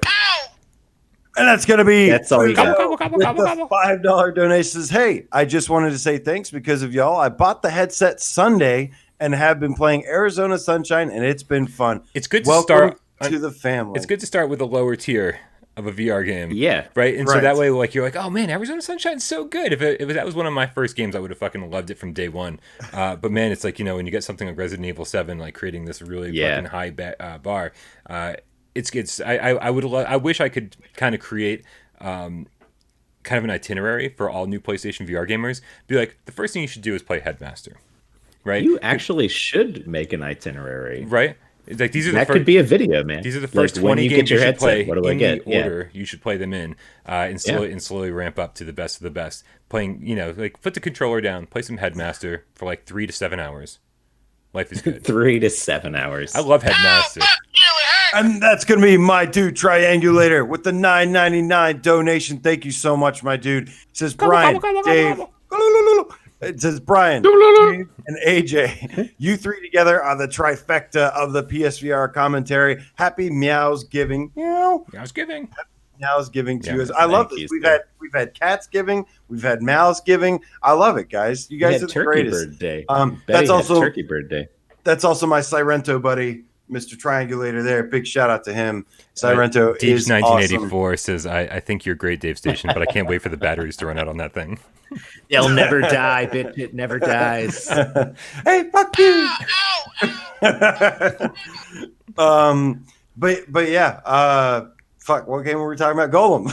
And that's going to be That's all you got. with the $5 donation. Says, hey, I just wanted to say thanks because of y'all. I bought the headset Sunday and have been playing Arizona Sunshine, and it's been fun. It's good to Welcome start to the family. It's good to start with a lower tier of a VR game. Yeah. Right? And so Right. that way, like, you're like, oh man, Arizona Sunshine's so good. If that was one of my first games, I would have fucking loved it from day one. But man, it's like, when you get something like Resident Evil 7, like creating this really fucking high bar, I wish I could kind of create kind of an itinerary for all new PlayStation VR gamers. Be like, the first thing you should do is play Headmaster. Right? You actually should make an itinerary. Right? It's like these are That could be a video, man. These are the first Like, when 20 you games get your you should headset, play what do I in get? the order you should play them in, and slowly ramp up to the best of the best. Playing, like put the controller down, play some Headmaster for like 3 to 7 hours. Life is good. 3 to 7 hours. I love Headmaster. And that's going to be my dude, Triangulator, with the $9.99 donation. Thank you so much, my dude. It says, Brian, Dave. It says, Brian, Dave, and AJ, you three together are the trifecta of the PSVR commentary. Happy meows giving. Meow. I was giving. Meows giving to Yeah, you. I love this. We've had cats giving. We've had meows giving. I love it, guys. You guys are the Turkey greatest. Bird Day. That's Betty also had Turkey Bird Day. That's also my Sirento buddy, Mr. Triangulator there. Big shout out to him. Sirento Deeps is 1984 awesome. says, I think you're great, Dave Station, but I can't wait for the batteries to run out on that thing. They'll never die. It never dies. Hey, fuck you. But yeah, fuck, what game were we talking about? Golem.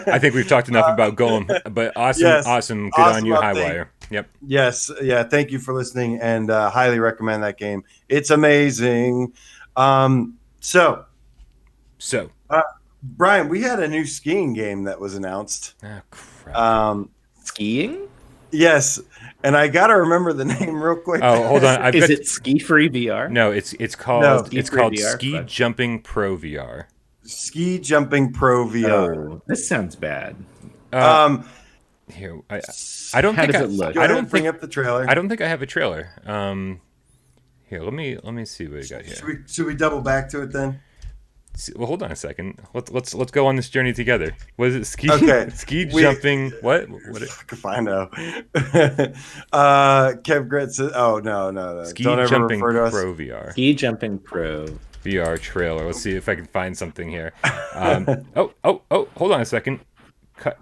I think we've talked enough about Golem, but awesome, yes, awesome. Good awesome on you, update. Highwire. Yep. Yes, yeah, thank you for listening and highly recommend that game. It's amazing. So, Brian, we had a new skiing game that was announced. Oh, crap. Skiing? Yes, and I got to remember the name real quick. Oh, hold on. Is it Ski Free VR? No, it's called VR, Ski but- Jumping Pro VR. Ski Jumping Pro VR. Oh, this sounds bad. Here, I don't How think does I, it look? Go I ahead don't and bring think up the trailer. I don't think I have a trailer. Here, let me see what we got here. Should we double back to it then? Well, hold on a second. Let's go on this journey together. What is it? Ski Okay. ski jumping. What? If I know. Kev Grit says, "Oh no. Ski Don't ever Jumping refer to us." Pro VR. Ski Jumping Pro. VR trailer. Let's see if I can find something here. Oh! Hold on a second.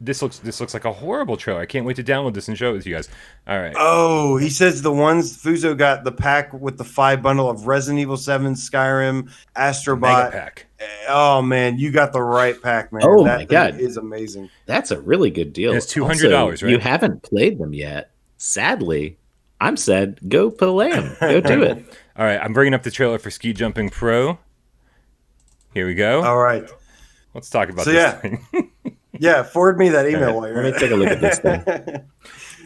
This looks like a horrible trailer. I can't wait to download this and show it to you guys. All right. Oh, he says the ones Fuzo got the pack with the 5 bundle of Resident Evil 7, Skyrim, Astrobot. Mega pack. Oh man, you got the right pack, man. Oh, that my God. is amazing. That's a really good deal. And it's $200, Also, right? You haven't played them yet. Sadly, I'm sad. Go play them. Go do it. All right. I'm bringing up the trailer for Ski Jumping Pro. Here we go. All right. Let's talk about So, this yeah. thing. Yeah, forward me that email All while right, you're let me take a look at this thing.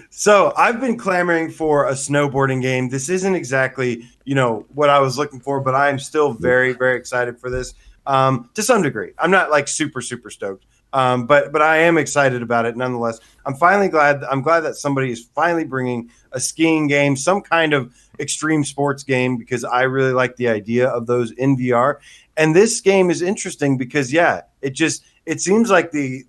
So I've been clamoring for a snowboarding game. This isn't exactly, what I was looking for, but I am still very, very excited for this. To some degree, I'm not like super, super stoked, but I am excited about it nonetheless. I'm glad that somebody is finally bringing a skiing game, some kind of extreme sports game, because I really like the idea of those in VR. And this game is interesting because, it seems like the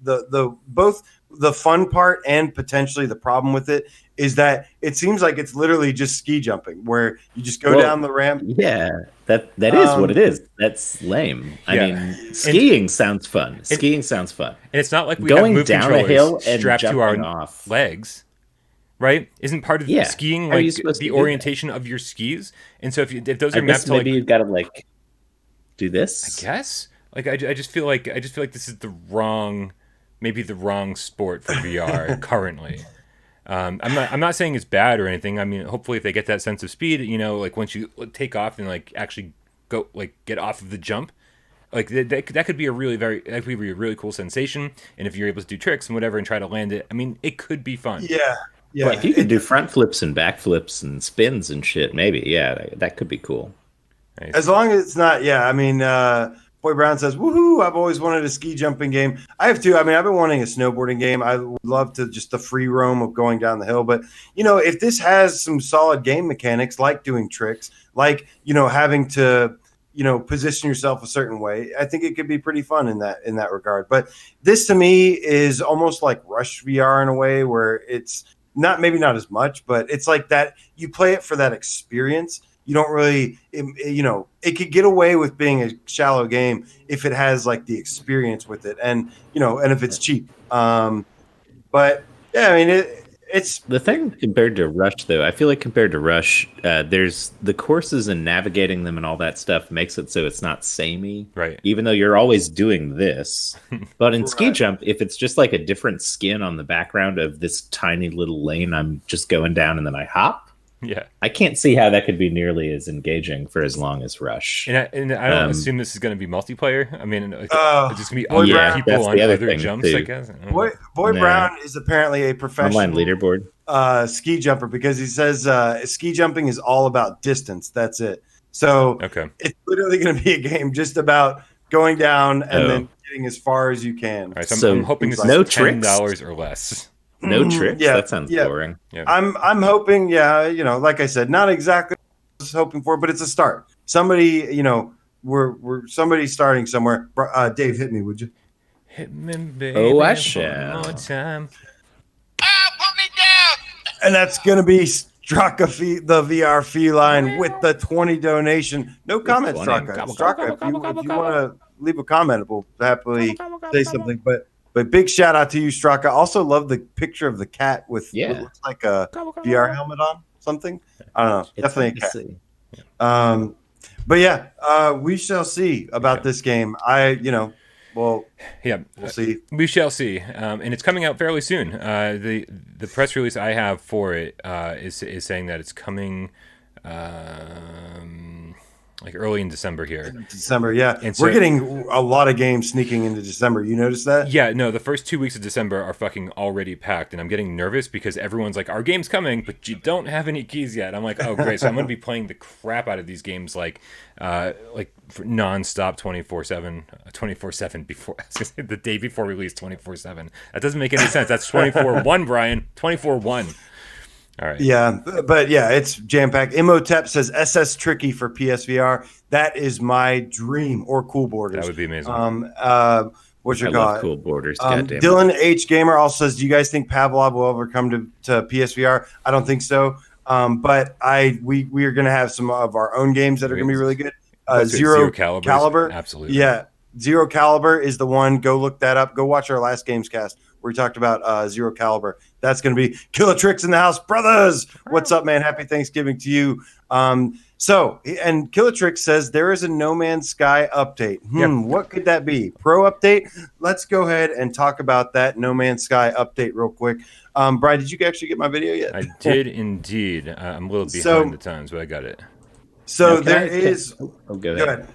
both the fun part and potentially the problem with it is that it seems like it's literally just ski jumping, where you just go down the ramp. Yeah, that is what it is. That's lame. I mean, skiing sounds fun. Skiing sounds fun. And it's not like we Going have move down a hill and strapped to our jumping off. legs, right? Isn't part of skiing How are you like supposed to the do orientation of your skis? And so if those I are guess mapped to maybe you've got to do this. I guess. Like I just feel like this is the wrong sport for VR currently. I'm not saying it's bad or anything. I mean, hopefully if they get that sense of speed, like once you take off and like actually go get off of the jump, like that could be a really cool sensation. And if you're able to do tricks and whatever and try to land it, I mean, it could be fun. Yeah. Well, if you can do front flips and back flips and spins and shit, maybe that could be cool. Nice. As long as it's not, Boy Brown says, woohoo, I've always wanted a ski jumping game. I have too. I mean, I've been wanting a snowboarding game. I would love to just the free roam of going down the hill. But, if this has some solid game mechanics, like doing tricks, like, having to, position yourself a certain way, I think it could be pretty fun in that regard. But this to me is almost like Rush VR in a way where it's maybe not as much, but it's like that you play it for that experience. You don't really, it could get away with being a shallow game if it has like the experience with it, and and if it's cheap. But yeah, I mean, it's the thing compared to Rush, though. I feel like compared to Rush, there's the courses and navigating them and all that stuff makes it so it's not samey, right? Even though you're always doing this, but in Ski Jump, if it's just like a different skin on the background of this tiny little lane, I'm just going down and then I hop. Yeah, I can't see how that could be nearly as engaging for as long as Rush. And I don't assume this is going to be multiplayer. I mean, it's just going to be other people on other jumps, I guess. Boy Brown is apparently a professional online leaderboard ski jumper because he says ski jumping is all about distance. That's it. So it's literally going to be a game just about going down and then getting as far as you can. All right, so I'm hoping this is $10 or less. No tricks? Yeah, that sounds boring. Yeah. I'm hoping, like I said, not exactly what I was hoping for, but it's a start. Somebody, we're somebody starting somewhere. Dave, hit me, would you? Hit me, baby. Oh, I shall. More time. Put me down! And that's gonna be Straka the VR feline with the 20 donation. No comment, Straka. Straka, if you want to leave a comment, we'll happily say something. But big shout out to you, Straka. Also love the picture of the cat with what looks like a VR helmet on something. I don't know. It's definitely a cat. But yeah, we shall see about this game. We'll see. We shall see. And it's coming out fairly soon. The press release I have for it is saying that it's coming like early in December here. December, yeah. And we're getting a lot of games sneaking into December. You notice that? Yeah, no, the first 2 weeks of December are fucking already packed, and I'm getting nervous because everyone's like, our game's coming, but you don't have any keys yet. I'm like, oh, great. So I'm going to be playing the crap out of these games like for nonstop 24/7 before the day before release 24/7. That doesn't make any sense. That's 24/1, Brian. 24/1. All right. Yeah, but yeah, it's jam-packed. Imhotep says SS Tricky for PSVR. That is my dream, or Cool Borders. That would be amazing. What's your love Cool Borders. Dylan H. Gamer also says, do you guys think Pavlov will ever come to PSVR? I don't think so. But we are going to have some of our own games that are going to be really good. Zero Caliber. Absolutely. Yeah. Zero Caliber is the one. Go look that up. Go watch our last Gamescast where we talked about Zero Caliber. That's going to be Killer Tricks in the house. Brothers, what's up, man? Happy Thanksgiving to you. And Killer Tricks says there is a No Man's Sky update. What could that be? Pro update? Let's go ahead and talk about that No Man's Sky update real quick. Bryan, did you actually get my video yet? I did indeed. I'm a little behind the times, but I got it. So go ahead.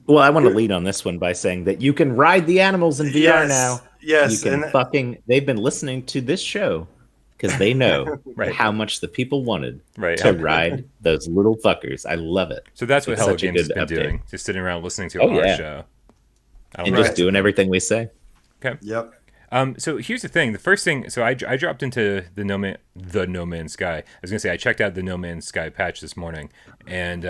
Well, I want to lead on this one by saying that you can ride the animals in VR now. Yes. You can they've been listening to this show because they know how much the people wanted to ride those little fuckers. I love it. So that's what Hello Games has been doing. Just sitting around listening to our show. And just doing everything we say. Okay. Yep. So here's the thing. The first thing, so I dropped into the No Man's Sky. I was gonna say I checked out the No Man's Sky patch this morning, and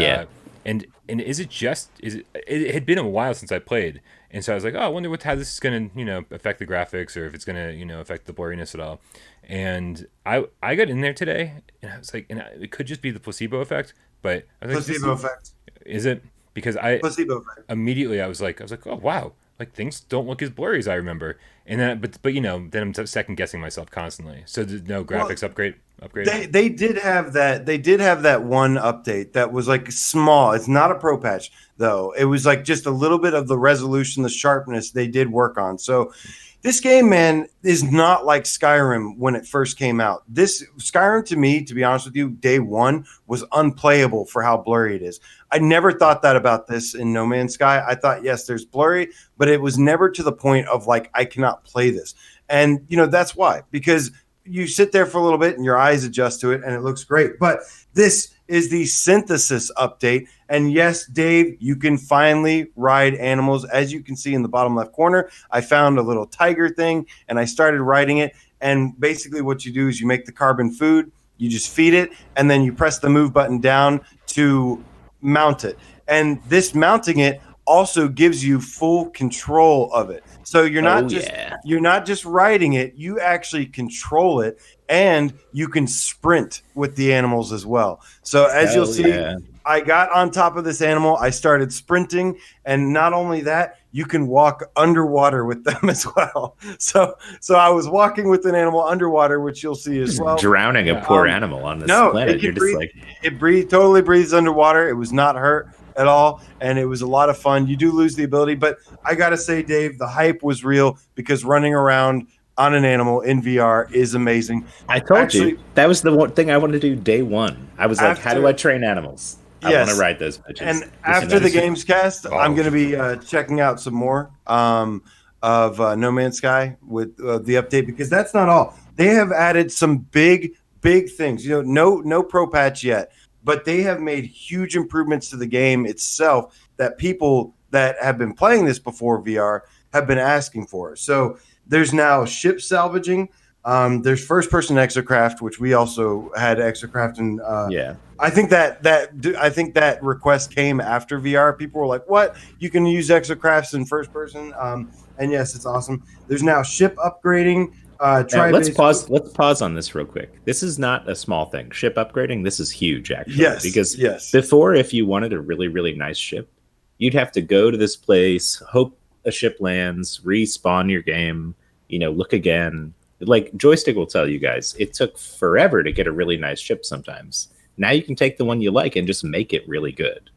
and it had been a while since I played, and so I was like, oh, I wonder how this is gonna affect the graphics or if it's gonna affect the blurriness at all. And I got in there today, and I was like, it could just be the placebo effect, but I was like, placebo effect. Is it? Because placebo effect. Immediately I was like, oh wow. Like things don't look as blurry as I remember, and then but then I'm second guessing myself constantly. So no graphics upgrade. They did have that. They did have that one update that was like small. It's not a pro patch though. It was like just a little bit of the resolution, the sharpness they did work on. So this game, man, is not like Skyrim when it first came out. This Skyrim, to me, to be honest with you, day one was unplayable for how blurry it is. I never thought that about this in No Man's Sky. I thought, yes, there's blurry, but it was never to the point of like, I cannot play this. And, that's why, because you sit there for a little bit and your eyes adjust to it and it looks great. But this is the synthesis update. And yes, Dave, you can finally ride animals. As you can see in the bottom left corner, I found a little tiger thing and I started riding it. And basically what you do is you make the carbon food, you just feed it, and then you press the move button down to mount it. And this mounting it also gives you full control of it. So you're not just riding it, you actually control it, and you can sprint with the animals as well. So as you'll see, I got on top of this animal, I started sprinting, and not only that, you can walk underwater with them as well. So I was walking with an animal underwater, which you'll see as well. Drowning a poor animal on this planet. You're just like, it totally breathes underwater. It was not hurt at all, and it was a lot of fun. You do lose the ability, but I gotta say, Dave, the hype was real because running around on an animal in VR is amazing. I told you that was the one thing I wanted to do day one. I was like, how do I train animals? I want to ride those bitches. And after the Gamescast, I'm going to be checking out some more of No Man's Sky with the update, because that's not all. They have added some big things. You know, no pro patch yet, but they have made huge improvements to the game itself that people that have been playing this before VR have been asking for. So there's now ship salvaging. There's first-person exocraft, which we also had exocraft, and I think that request came after VR. People were like, "What? You can use exocrafts in first person?" And yes, it's awesome. There's now ship upgrading. Let's pause on this real quick. This is not a small thing. Ship upgrading. This is huge, actually. Because before, if you wanted a really, really nice ship, you'd have to go to this place, hope a ship lands, respawn your game, look again. Like Joystick will tell you guys, it took forever to get a really nice ship sometimes. Now you can take the one you like and just make it really good,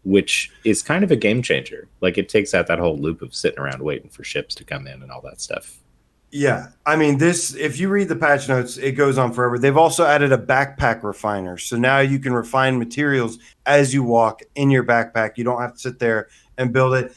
which is kind of a game changer. Like, it takes out that whole loop of sitting around waiting for ships to come in and all that stuff. Yeah, I mean, if you read the patch notes, it goes on forever. They've also added a backpack refiner. So now you can refine materials as you walk in your backpack. You don't have to sit there and build it.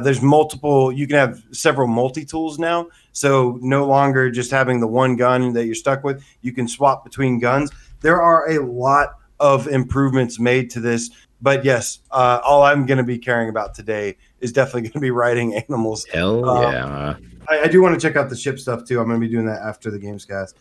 There's you can have several multi-tools now. So no longer just having the one gun that you're stuck with. You can swap between guns. There are a lot of improvements made to this. But yes, all I'm going to be caring about today is definitely going to be riding animals. Hell yeah. I do want to check out the ship stuff too. I'm going to be doing that after the Gamescast.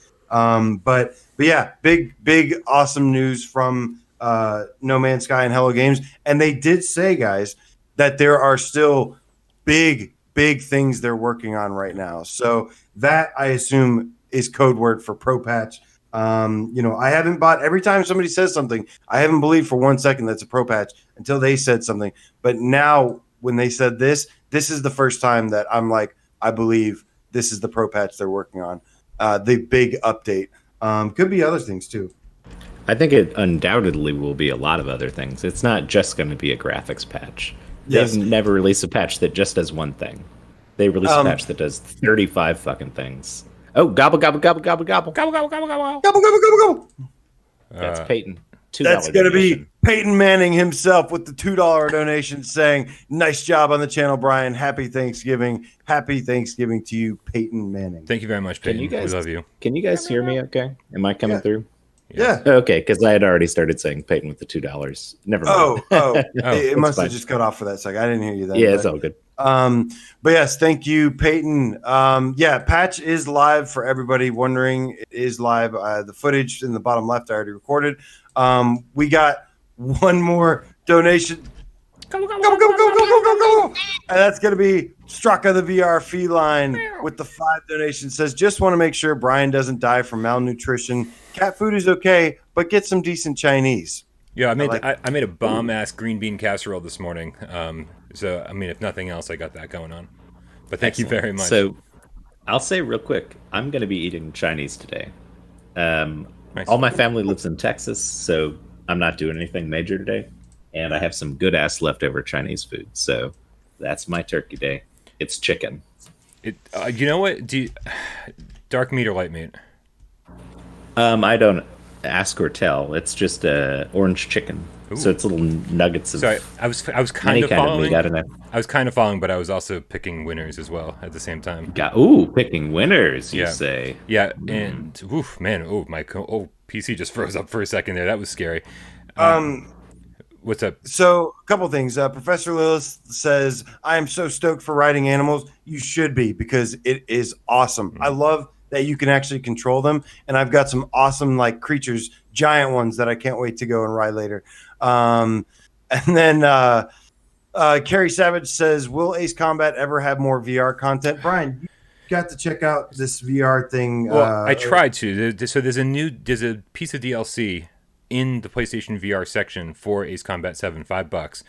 But yeah, big, awesome news from No Man's Sky and Hello Games. And they did say, guys, that there are still big things they're working on right now. So that, I assume, is code word for Pro Patch. I haven't bought, every time somebody says something, I haven't believed for 1 second that's a Pro Patch until they said something. But now when they said this is the first time that I'm like, I believe this is the Pro Patch they're working on. The big update. Could be other things too. I think it undoubtedly will be a lot of other things. It's not just going to be a graphics patch. Yes. They've never released a patch that just does one thing. They release a patch that does 35 fucking things. Oh, gobble, gobble, gobble, gobble, gobble. Gobble, gobble, gobble, gobble. Gobble, gobble, gobble, gobble. That's Peyton. That's going to be Peyton Manning himself with the $2 donation saying, nice job on the channel, Bryan. Happy Thanksgiving. Happy Thanksgiving to you, Peyton Manning. Thank you very much, Peyton. We love you. Can you guys hear me okay? Am I coming through? Yeah. Okay, because I had already started saying Peyton with the $2. Never mind. It must have just cut off for that second. I didn't hear you then. Yeah, it's all good. But yes, thank you, Peyton. Patch is live for everybody wondering. It is live. The footage in the bottom left I already recorded. We got one more donation. Go. And that's going to be Straka the VR feline with the 5 donations. Says, just want to make sure Bryan doesn't die from malnutrition. Cat food is okay, but get some decent Chinese. Yeah, I made a bomb-ass green bean casserole this morning. So, I mean, if nothing else, I got that going on. But thank you very much. So, I'll say real quick, I'm going to be eating Chinese today. Nice. All my family lives in Texas, so I'm not doing anything major today. And I have some good-ass leftover Chinese food. So, that's my turkey day. It's chicken. You know what? Dark meat or light meat? I don't ask or tell. It's just orange chicken. Ooh. So it's little nuggets of. Sorry, I was kind of following. I was kind of following, but I was also picking winners as well at the same time. Picking winners, you say? Yeah, and my PC just froze up for a second there. That was scary. What's up? So, a couple things. Professor Lillis says, I am so stoked for riding animals. You should be, because it is awesome. I love that you can actually control them. And I've got some awesome like creatures, giant ones that I can't wait to go and ride later. And then Carrie Savage says, will Ace Combat ever have more VR content? Brian, you got to check out this VR thing. Well, I tried to. So there's a piece of DLC in the PlayStation VR section for Ace Combat 7, $5.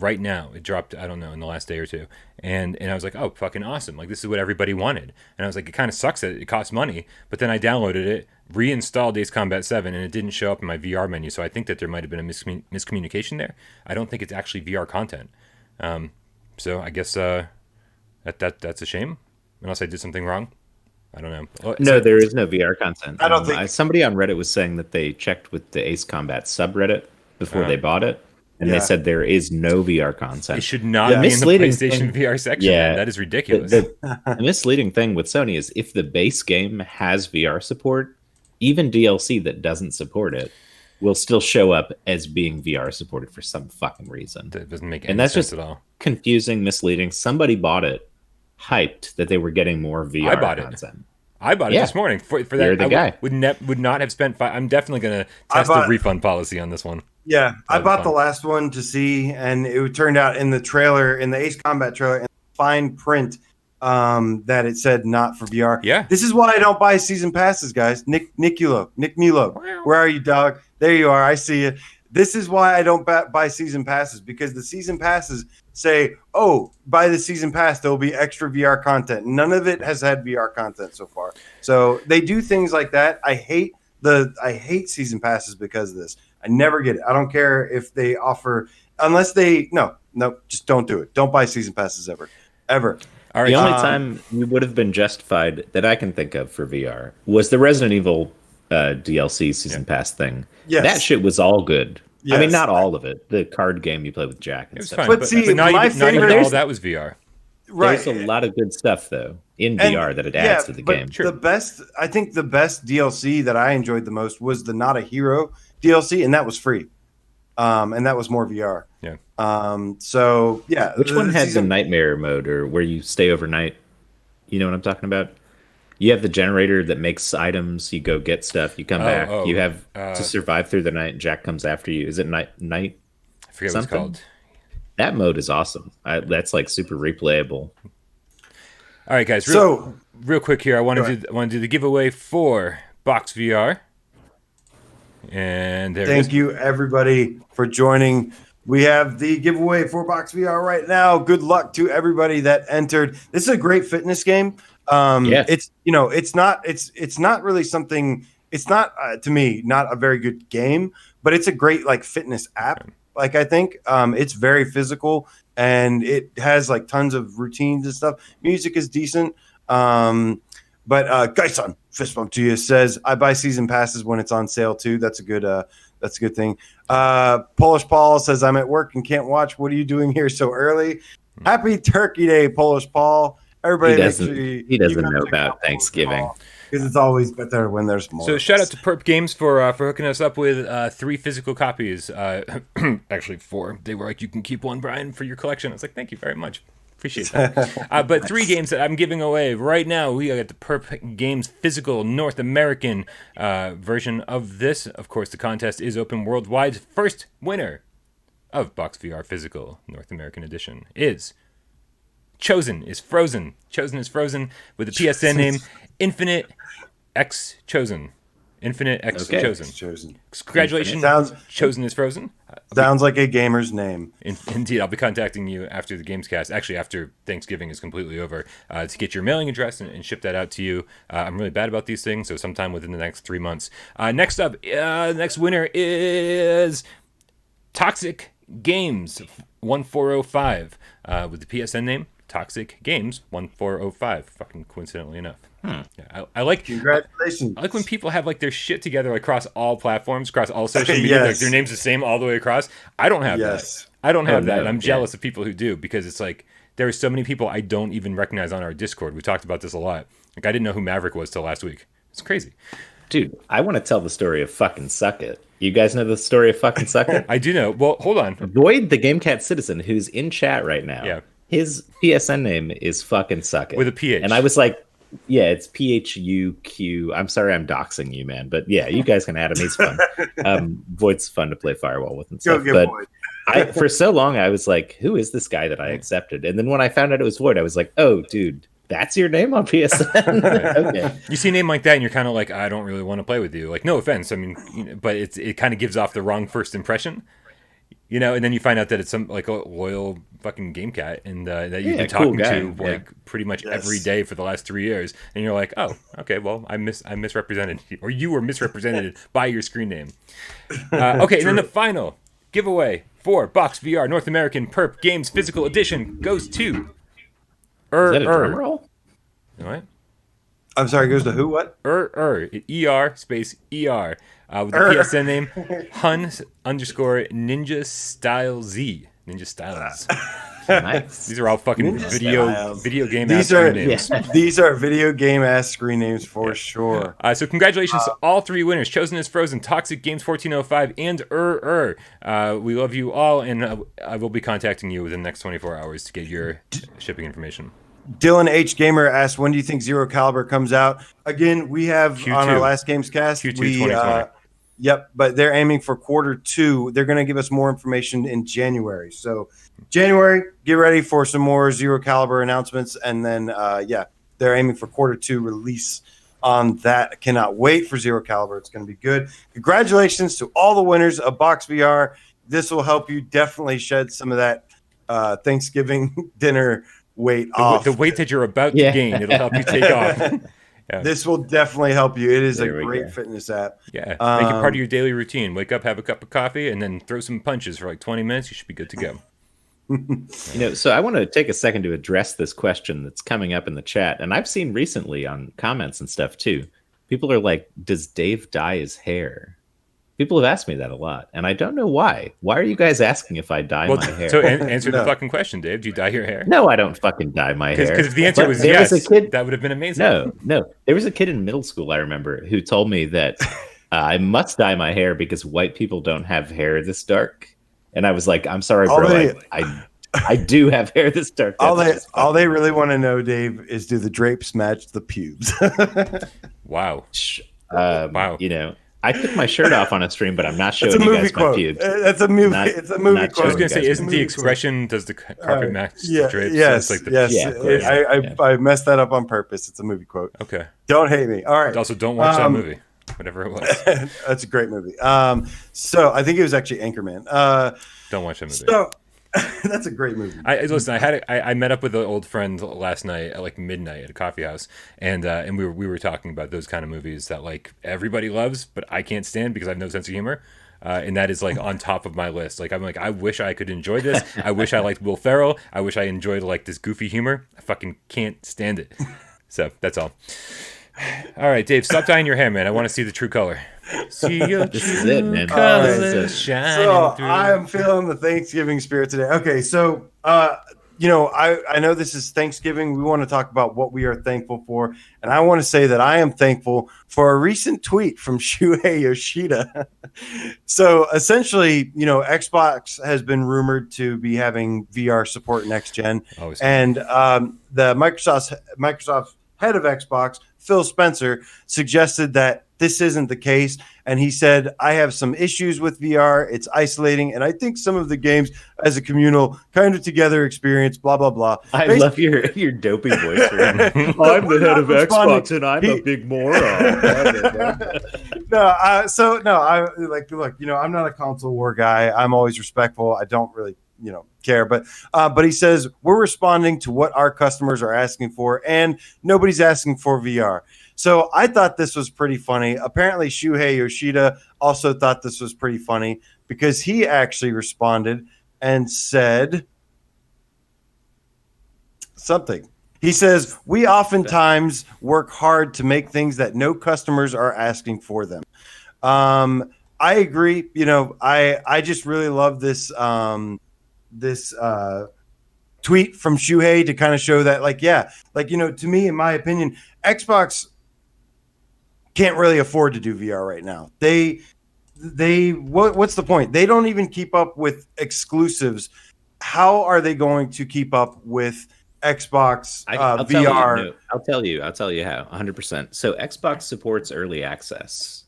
Right now, it dropped, I don't know, in the last day or two. And I was like, oh, fucking awesome. Like, this is what everybody wanted. And I was like, it kind of sucks that it costs money. But then I downloaded it, reinstalled Ace Combat 7, and it didn't show up in my VR menu. So I think that there might have been a miscommunication there. I don't think it's actually VR content. So I guess that's a shame, unless I did something wrong. I don't know. Oh, no, there is no VR content. I don't think somebody on Reddit was saying that they checked with the Ace Combat subreddit before they bought it, and they said there is no VR content. It should not be in the PlayStation VR section. Yeah, that is ridiculous. The misleading thing with Sony is if the base game has VR support, even DLC that doesn't support it will still show up as being VR supported for some fucking reason. That doesn't make any sense at all. Confusing, misleading. Somebody bought it, hyped that they were getting more VR content. I bought it this morning for that. You're the guy. Would not have spent I'm definitely going to test the refund policy on this one. Yeah, I bought the last one to see, and it turned out in the trailer, in the Ace Combat trailer, in fine print, that it said not for VR. Yeah. This is why I don't buy season passes, guys. Nick Mulo, where are you, dog? There you are. I see you. This is why I don't buy season passes, because the season passes say, oh, buy the season pass, there will be extra VR content. None of it has had VR content so far. So they do things like that. I hate season passes because of this. I never get it. I don't care if they offer, unless they, no, just don't do it. Don't buy season passes ever. All right. The only time you would have been justified that I can think of for VR was the Resident Evil DLC season pass thing. Yes. That shit was all good. Yes. I mean, not all of it. The card game you play with Jack and stuff. But see, my favorite, all that was VR. Right. There's a lot of good stuff though in VR that it adds to the game. I think the best DLC that I enjoyed the most was the Not a Hero DLC, and that was free. And that was more VR. Yeah. So yeah. Which one had the nightmare mode, or where you stay overnight? You know what I'm talking about? You have the generator that makes items. You go get stuff. You come back. You have to survive through the night. And Jack comes after you. Is it night? I forget what it's called. That mode is awesome. That's like super replayable. All right, guys. Real quick here. I want to do the giveaway for Box VR. And thank you everybody for joining. We have the giveaway for Box VR right now. Good luck to everybody that entered. This is a great fitness game. It's not really something. It's not to me not a very good game, but it's a great like fitness app. Like I think it's very physical, and it has like tons of routines and stuff. Music is decent. But Guyson, fist bump to you, says I buy season passes when it's on sale too. That's a good thing. Polish Paul says I'm at work and can't watch. What are you doing here so early? Happy Turkey Day, Polish Paul. Everybody, he doesn't know about Thanksgiving because it's always better when there's more. So shout out to Perp Games for hooking us up with 3 physical copies. Actually 4. They were like, you can keep one, Brian, for your collection. I was like, thank you very much. Appreciate that. But 3 games that I'm giving away right now. We got the Perp Games physical North American version of this. Of course, the contest is open worldwide. First winner of Box VR Physical North American Edition is Chosen is Frozen. Chosen is Frozen with the PSN name Infinite X Chosen. Infinite X Chosen. Congratulations. Chosen is Frozen. Sounds like a gamer's name. Indeed. I'll be contacting you after the Gamescast, actually after Thanksgiving is completely over, to get your mailing address and ship that out to you. I'm really bad about these things, so sometime within the next 3 months. Next up, next winner is Toxic Games 1405 with the PSN name Toxic Games 1405. Fucking coincidentally enough. Yeah, I like. Congratulations. I like when people have like their shit together across all platforms, across all social media. Like their name's the same all the way across. I don't have that. I don't have that. And I'm jealous of people who do, because it's like there are so many people I don't even recognize on our Discord. We talked about this a lot. Like I didn't know who Maverick was till last week. It's crazy. Dude, I want to tell the story of fucking Suck It. You guys know the story of fucking Sucker? I do know. Well, hold on. Void, the GameCat citizen, who's in chat right now. Yeah. His PSN name is fucking Suck It. With a PH. And I was like, yeah, it's PHUQ. I'm sorry I'm doxing you, man. But yeah, you guys can add him. He's fun. Void's fun to play Firewall with and stuff. But for so long, I was like, who is this guy that I accepted? And then when I found out it was Void, I was like, oh, dude, that's your name on PSN? Okay. You see a name like that and you're kind of like, I don't really want to play with you. Like, no offense. I mean, but it kind of gives off the wrong first impression. And then you find out that it's some like a loyal fucking game cat, and that you've been talking to like pretty much every day for the last 3 years, and you're like, oh, okay, well, I misrepresented, or you were misrepresented by your screen name. Okay, and then the final giveaway for Box VR North American Perp Games Physical Edition goes to Is that a drum roll? What? I'm sorry, it goes to who? What? ER space ER. With the PSN name Hun_Ninja Style Z. Ninja Styles. Nice. These are all fucking video game names. These are video game ass screen names for sure. So congratulations to all three winners. Chosen as Frozen, Toxic Games 1405, and we love you all, and I will be contacting you within the next 24 hours to get your shipping information. Dylan H. Gamer asked, when do you think Zero Caliber comes out? Again, we have Q2. On our last Gamescast. Q2 2020. Yep, but they're aiming for Q2. They're going to give us more information in January. So January, get ready for some more Zero Caliber announcements. And then, they're aiming for Q2 release on that. Cannot wait for Zero Caliber. It's going to be good. Congratulations to all the winners of Box VR. This will help you definitely shed some of that Thanksgiving dinner weight off. The weight that you're about to gain. It'll help you take off. Yeah. This will definitely help you. It is a great fitness app. Yeah, make it part of your daily routine. Wake up, have a cup of coffee, and then throw some punches for like 20 minutes. You should be good to go. So I want to take a second to address this question that's coming up in the chat. And I've seen recently on comments and stuff too. People are like, does Dave dye his hair? People have asked me that a lot, and I don't know why. Why are you guys asking if I dye my hair? So answer the fucking question, Dave. Do you dye your hair? No, I don't fucking dye my hair. Because if the answer was yes, that would have been amazing. No. There was a kid in middle school, I remember, who told me that I must dye my hair because white people don't have hair this dark. And I was like, I'm sorry, bro. I do have hair this dark. All they really want to know, Dave, is do the drapes match the pubes? Wow. Wow. I took my shirt off on a stream, but I'm not showing you guys my pubes. That's a movie. It's a movie quote. I was going to say, isn't the expression, does the carpet match the drapes? Yes, so it's like I messed that up on purpose. It's a movie quote. Okay. Don't hate me. All right. Also, don't watch that movie, whatever it was. That's a great movie. So I think it was actually Anchorman. Don't watch that movie. So that's a great movie. I met up with an old friend last night at like midnight at a coffee house, and we were talking about those kind of movies that like everybody loves, but I can't stand because I have no sense of humor. And that is like on top of my list. Like I'm like, I wish I could enjoy this. I wish I liked Will Ferrell. I wish I enjoyed like this goofy humor. I fucking can't stand it. So that's all. All right, Dave, stop dyeing your hair, man. I want to see the true color. See your this is it, man. Colors shining through. I am feeling the Thanksgiving spirit today. Okay, so I know this is Thanksgiving. We want to talk about what we are thankful for, and I want to say that I am thankful for a recent tweet from Shuhei Yoshida. So essentially, Xbox has been rumored to be having VR support next gen, and the Microsoft head of Xbox, Phil Spencer, suggested that this isn't the case. And he said, I have some issues with VR. It's isolating. And I think some of the games as a communal kind of together experience, blah, blah, blah. I love your dopey voice. I'm the head of Xbox and I'm a big moron. I'm not a console war guy. I'm always respectful. I don't really care, but he says we're responding to what our customers are asking for, and nobody's asking for VR. So I thought this was pretty funny. Apparently, Shuhei Yoshida also thought this was pretty funny because he actually responded and said something. He says, we oftentimes work hard to make things that no customers are asking for them. I agree. I just really love this tweet from Shuhei to kind of show that, to me, in my opinion, Xbox can't really afford to do VR right now. They what's the point? They don't even keep up with exclusives. How are they going to keep up with Xbox VR? I'll tell you how. 100%. So Xbox supports early access,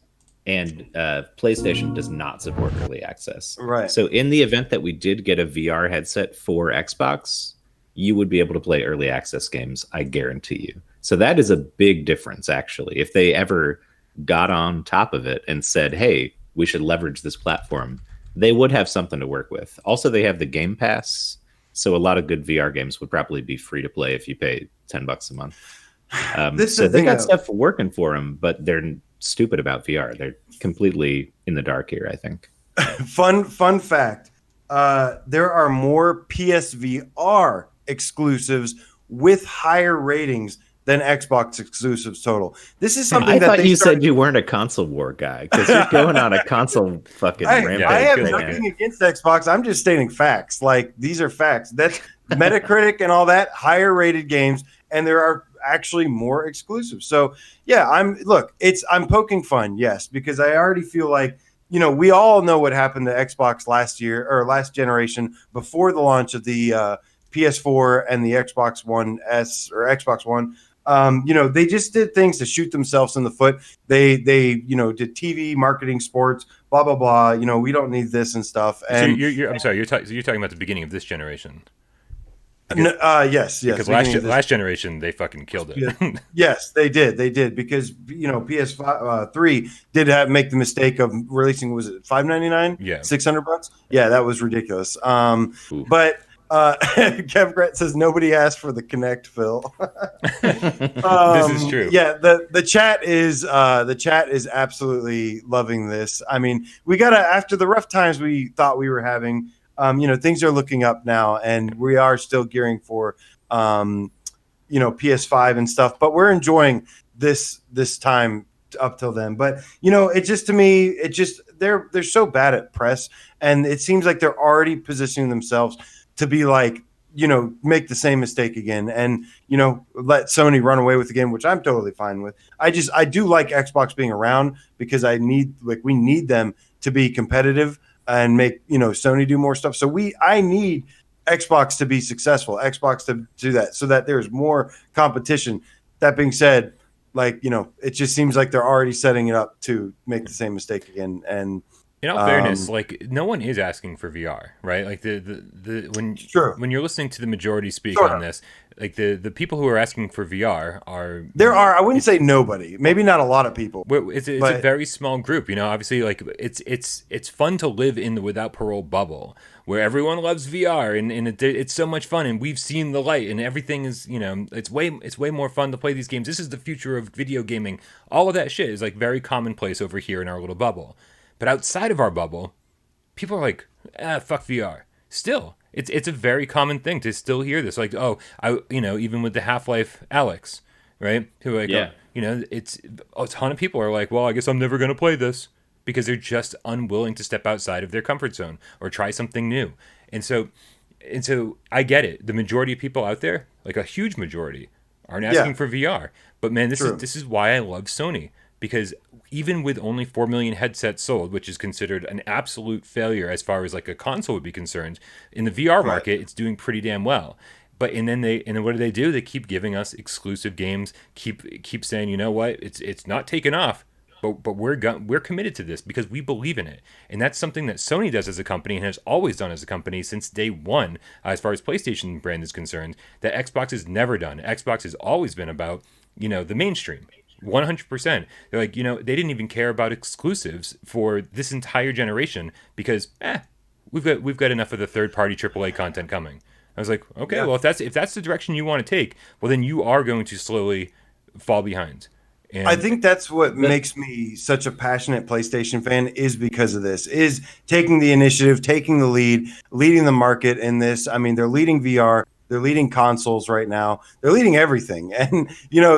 and PlayStation does not support early access. Right. So in the event that we did get a VR headset for Xbox, you would be able to play early access games, I guarantee you. So that is a big difference, actually. If they ever got on top of it and said, hey, we should leverage this platform, they would have something to work with. Also, they have the Game Pass, so a lot of good VR games would probably be free to play if you pay $10 a month. So they got stuff working for them, but they're stupid about VR. They're completely in the dark here, I think. Fun fact. There are more PSVR exclusives with higher ratings than Xbox exclusives total. This is something I thought you said you weren't a console war guy because you're going on a console fucking rampage. I have nothing against Xbox. I'm just stating facts. Like, these are facts. That's Metacritic and all that, higher rated games, and there are actually more exclusives. So yeah, I'm poking fun, yes, because I already feel like, we all know what happened to Xbox last year or last generation before the launch of the PS4 and the Xbox One S or Xbox One. They just did things to shoot themselves in the foot. They did TV, marketing, sports, blah, blah, blah. We don't need this and stuff. And so I'm sorry, you're talking about the beginning of this generation. Yes. Because last generation, they fucking killed it. Yes, they did because, PS5 3 did make the mistake of releasing, was it $599? Yeah. $600? Yeah, that was ridiculous. But Kev Grant says nobody asked for the Kinect, Phil. This is true. Yeah, the chat is absolutely loving this. I mean, we gotta, after the rough times we thought we were having, things are looking up now, and we are still gearing for PS5 and stuff, but we're enjoying this time up till then. But it just, to me, they're so bad at press, and it seems like they're already positioning themselves to be like, make the same mistake again and, let Sony run away with the game, which I'm totally fine with. I do like Xbox being around because we need them to be competitive and make, Sony do more stuff. So I need Xbox to be successful, Xbox to do that so that there's more competition. That being said, it just seems like they're already setting it up to make the same mistake again. And in all fairness, no one is asking for VR, right? Like when you're listening to the majority speak on this, like the people who are asking for VR are I wouldn't say nobody, maybe not a lot of people. It's a very small group, obviously, like it's fun to live in the Without Parole bubble where everyone loves VR and it's so much fun, and we've seen the light and everything is, it's way more fun to play these games. This is the future of video gaming. All of that shit is like very commonplace over here in our little bubble. But outside of our bubble, people are like, fuck VR. Still, it's a very common thing to still hear this. Like, even with the Half-Life Alyx, right? Who are like, it's a ton of people are like, well, I guess I'm never going to play this because they're just unwilling to step outside of their comfort zone or try something new. And so I get it. The majority of people out there, like a huge majority, aren't asking for VR. But man, this is why I love Sony, because even with only 4 million headsets sold, which is considered an absolute failure as far as like a console would be concerned, in the VR market, it's doing pretty damn well. But and then what do? They keep giving us exclusive games, keep saying, you know what, it's not taken off, but we're committed to this because we believe in it, and that's something that Sony does as a company and has always done as a company since day one, as far as PlayStation brand is concerned. That Xbox has never done. Xbox has always been about the mainstream. 100%. They're like, they didn't even care about exclusives for this entire generation because we've got enough of the third-party AAA content coming. I was like, okay, well, if that's the direction you want to take, well, then you are going to slowly fall behind. And I think that's what makes me such a passionate PlayStation fan, is because of this, is taking the initiative, taking the lead, leading the market in this. I mean, they're leading VR, they're leading consoles right now, they're leading everything. And,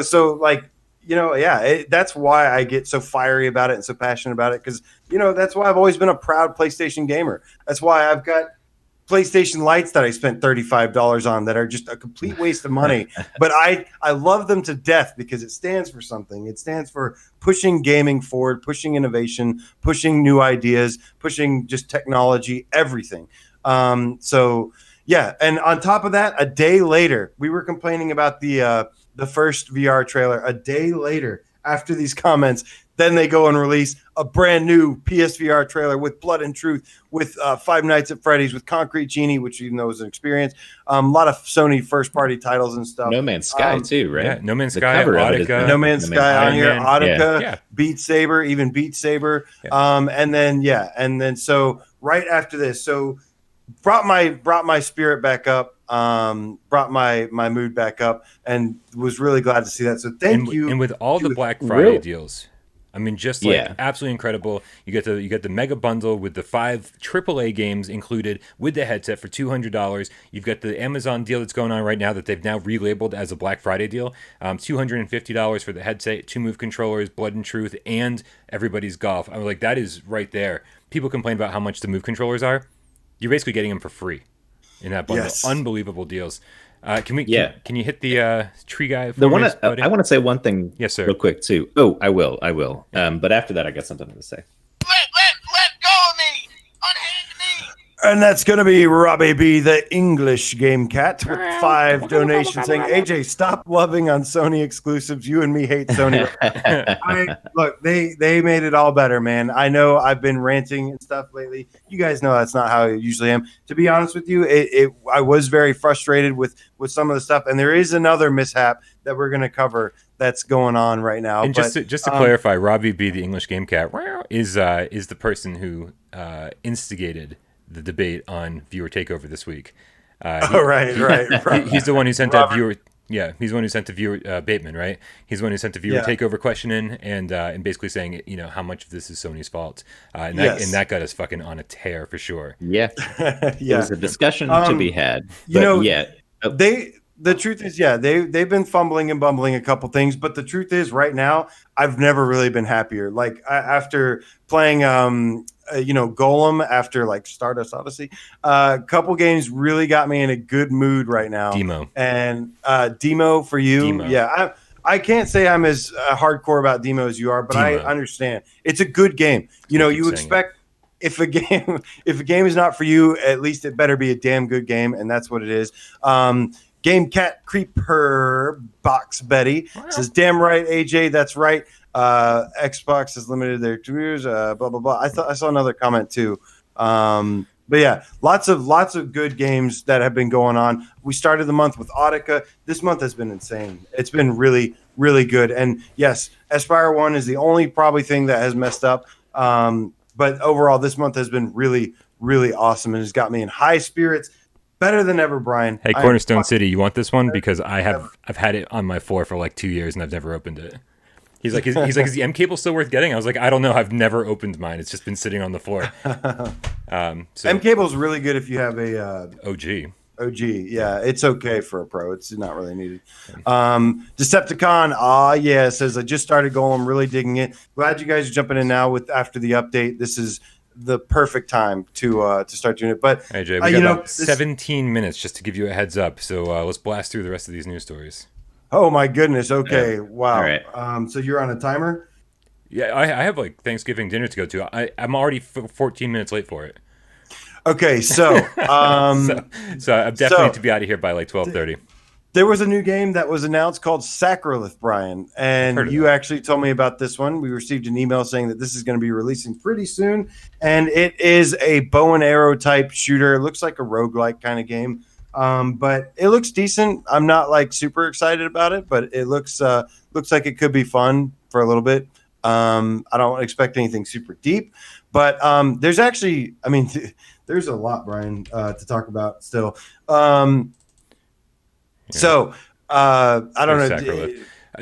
so like, that's why I get so fiery about it and so passionate about it, because, that's why I've always been a proud PlayStation gamer. That's why I've got PlayStation lights that I spent $35 on that are just a complete waste of money. But I love them to death because it stands for something. It stands for pushing gaming forward, pushing innovation, pushing new ideas, pushing just technology, everything. So yeah, and on top of that, a day later, we were complaining about the first VR trailer. A day later, after these comments, then they go and release a brand new PSVR trailer with Blood and Truth, with Five Nights at Freddy's, with Concrete Genie, which you know is an experience. A lot of Sony first-party titles and stuff. No Man's Sky too, right? Yeah, No Man's Sky, Audica. No Man's Sky on here, Audica, yeah. Beat Saber, even Beat Saber. Yeah. And then so right after this, so brought my spirit back up, brought my mood back up, and was really glad to see that. So thank you. And with all the Black Friday deals, I mean, just like absolutely incredible. You get the mega bundle with the 5 AAA games included with the headset for $200. You've got the Amazon deal that's going on right now that they've now relabeled as a Black Friday deal. $250 for the headset, 2 Move controllers, Blood and Truth, and Everybody's Golf. I was like, that is right there. People complain about how much the Move controllers are. You're basically getting them for free in that bundle. Yes. Unbelievable deals. Can you hit the tree guy? I want to say one thing, yes, sir, real quick too. Oh, I will. But after that, I got something to say. Let go of me. Unhand me. And that's going to be Robbie B, the English game cat, with 5 donations saying, AJ, stop loving on Sony exclusives. You and me hate Sony. Look, they made it all better, man. I know I've been ranting and stuff lately. You guys know that's not how I usually am. To be honest with you, I was very frustrated with some of the stuff. And there is another mishap that we're going to cover that's going on right now. And just to clarify, Robbie B, the English game cat, is the person who instigated the debate on viewer takeover this week. Right. He's the one who sent that viewer. Yeah, he's the one who sent the viewer Bateman, right? He's the one who sent the viewer takeover question in, and basically saying, how much of this is Sony's fault, and that got us fucking on a tear for sure. Yeah, There was a discussion to be had. The truth is, they've been fumbling and bumbling a couple things, but the truth is, right now, I've never really been happier. Like after playing, Golem, after like Stardust Odyssey, a couple games really got me in a good mood right now. Demo for you, Demo. Yeah. I can't say I'm as hardcore about Demo as you are, but I understand it's a good game. You expect. If a game is not for you, at least it better be a damn good game, and that's what it is. Game Cat Creeper Box Betty says, "Damn right, AJ, that's right. Xbox has limited their 2 years. Blah blah blah." I saw another comment too. But yeah, lots of good games that have been going on. We started the month with Audica. This month has been insane. It's been really really good. And yes, Aspire 1 is the only probably thing that has messed up. But overall, this month has been really really awesome and has got me in high spirits. Better than ever, Brian. Hey, Cornerstone City, you want this one? Because I've had it on my floor for like 2 years and I've never opened it. He's like, is the M cable still worth getting? I was like, I don't know. I've never opened mine. It's just been sitting on the floor. M cable is really good if you have a OG. Yeah, it's okay for a pro. It's not really needed. Decepticon, says I just started Golem, really digging it. Glad you guys are jumping in now after the update. This is the perfect time to start doing it. But hey Jay, we got about 17 minutes just to give you a heads up. So let's blast through the rest of these news stories. Oh my goodness. Okay. Yeah. Wow. All right. So you're on a timer? Yeah, I have like Thanksgiving dinner to go to. I'm already 14 minutes late for it. Okay, so so I'm definitely to be out of here by like 12:30. There was a new game that was announced called Sacrilith, Brian, and you actually told me about this one. We received an email saying that this is going to be releasing pretty soon, and it is a bow and arrow type shooter. It looks like a roguelike kind of game, but it looks decent. I'm not like super excited about it, but it looks like it could be fun for a little bit. I don't expect anything super deep, but there's actually, there's a lot, Brian, to talk about still. So, I don't know.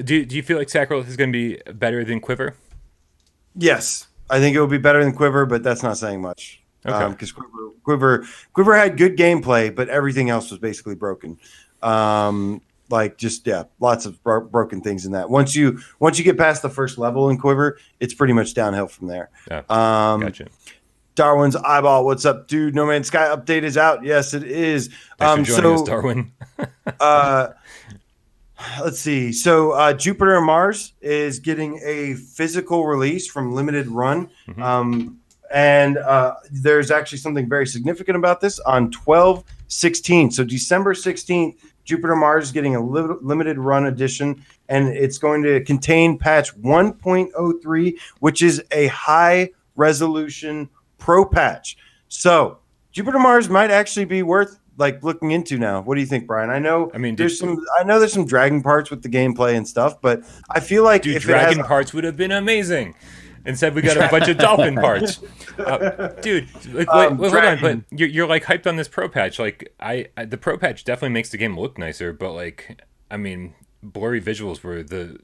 Do you feel like Sacrilith is going to be better than Quiver? Yes, I think it will be better than Quiver, but that's not saying much. Okay. Because Quiver had good gameplay, but everything else was basically broken. Lots of broken things in that. Once you get past the first level in Quiver, it's pretty much downhill from there. Yeah, gotcha. Darwin's eyeball. What's up, dude? No Man's Sky update is out. Yes, it is. Thanks for joining us, Darwin. Let's see. So Jupiter and Mars is getting a physical release from Limited Run. Mm-hmm. And there's actually something very significant about this on 12/16. So December 16th, Jupiter Mars is getting a limited run edition, and it's going to contain patch 1.03, which is a high resolution pro patch. So Jupiter Mars might actually be worth looking into now. What do you think, Brian? I know there's some dragging parts with the gameplay and stuff, but I feel like if dragging parts would have been amazing. Instead, we got a bunch of dolphin parts, dude. Hold on, but you're hyped on this pro patch. The pro patch definitely makes the game look nicer, but blurry visuals were the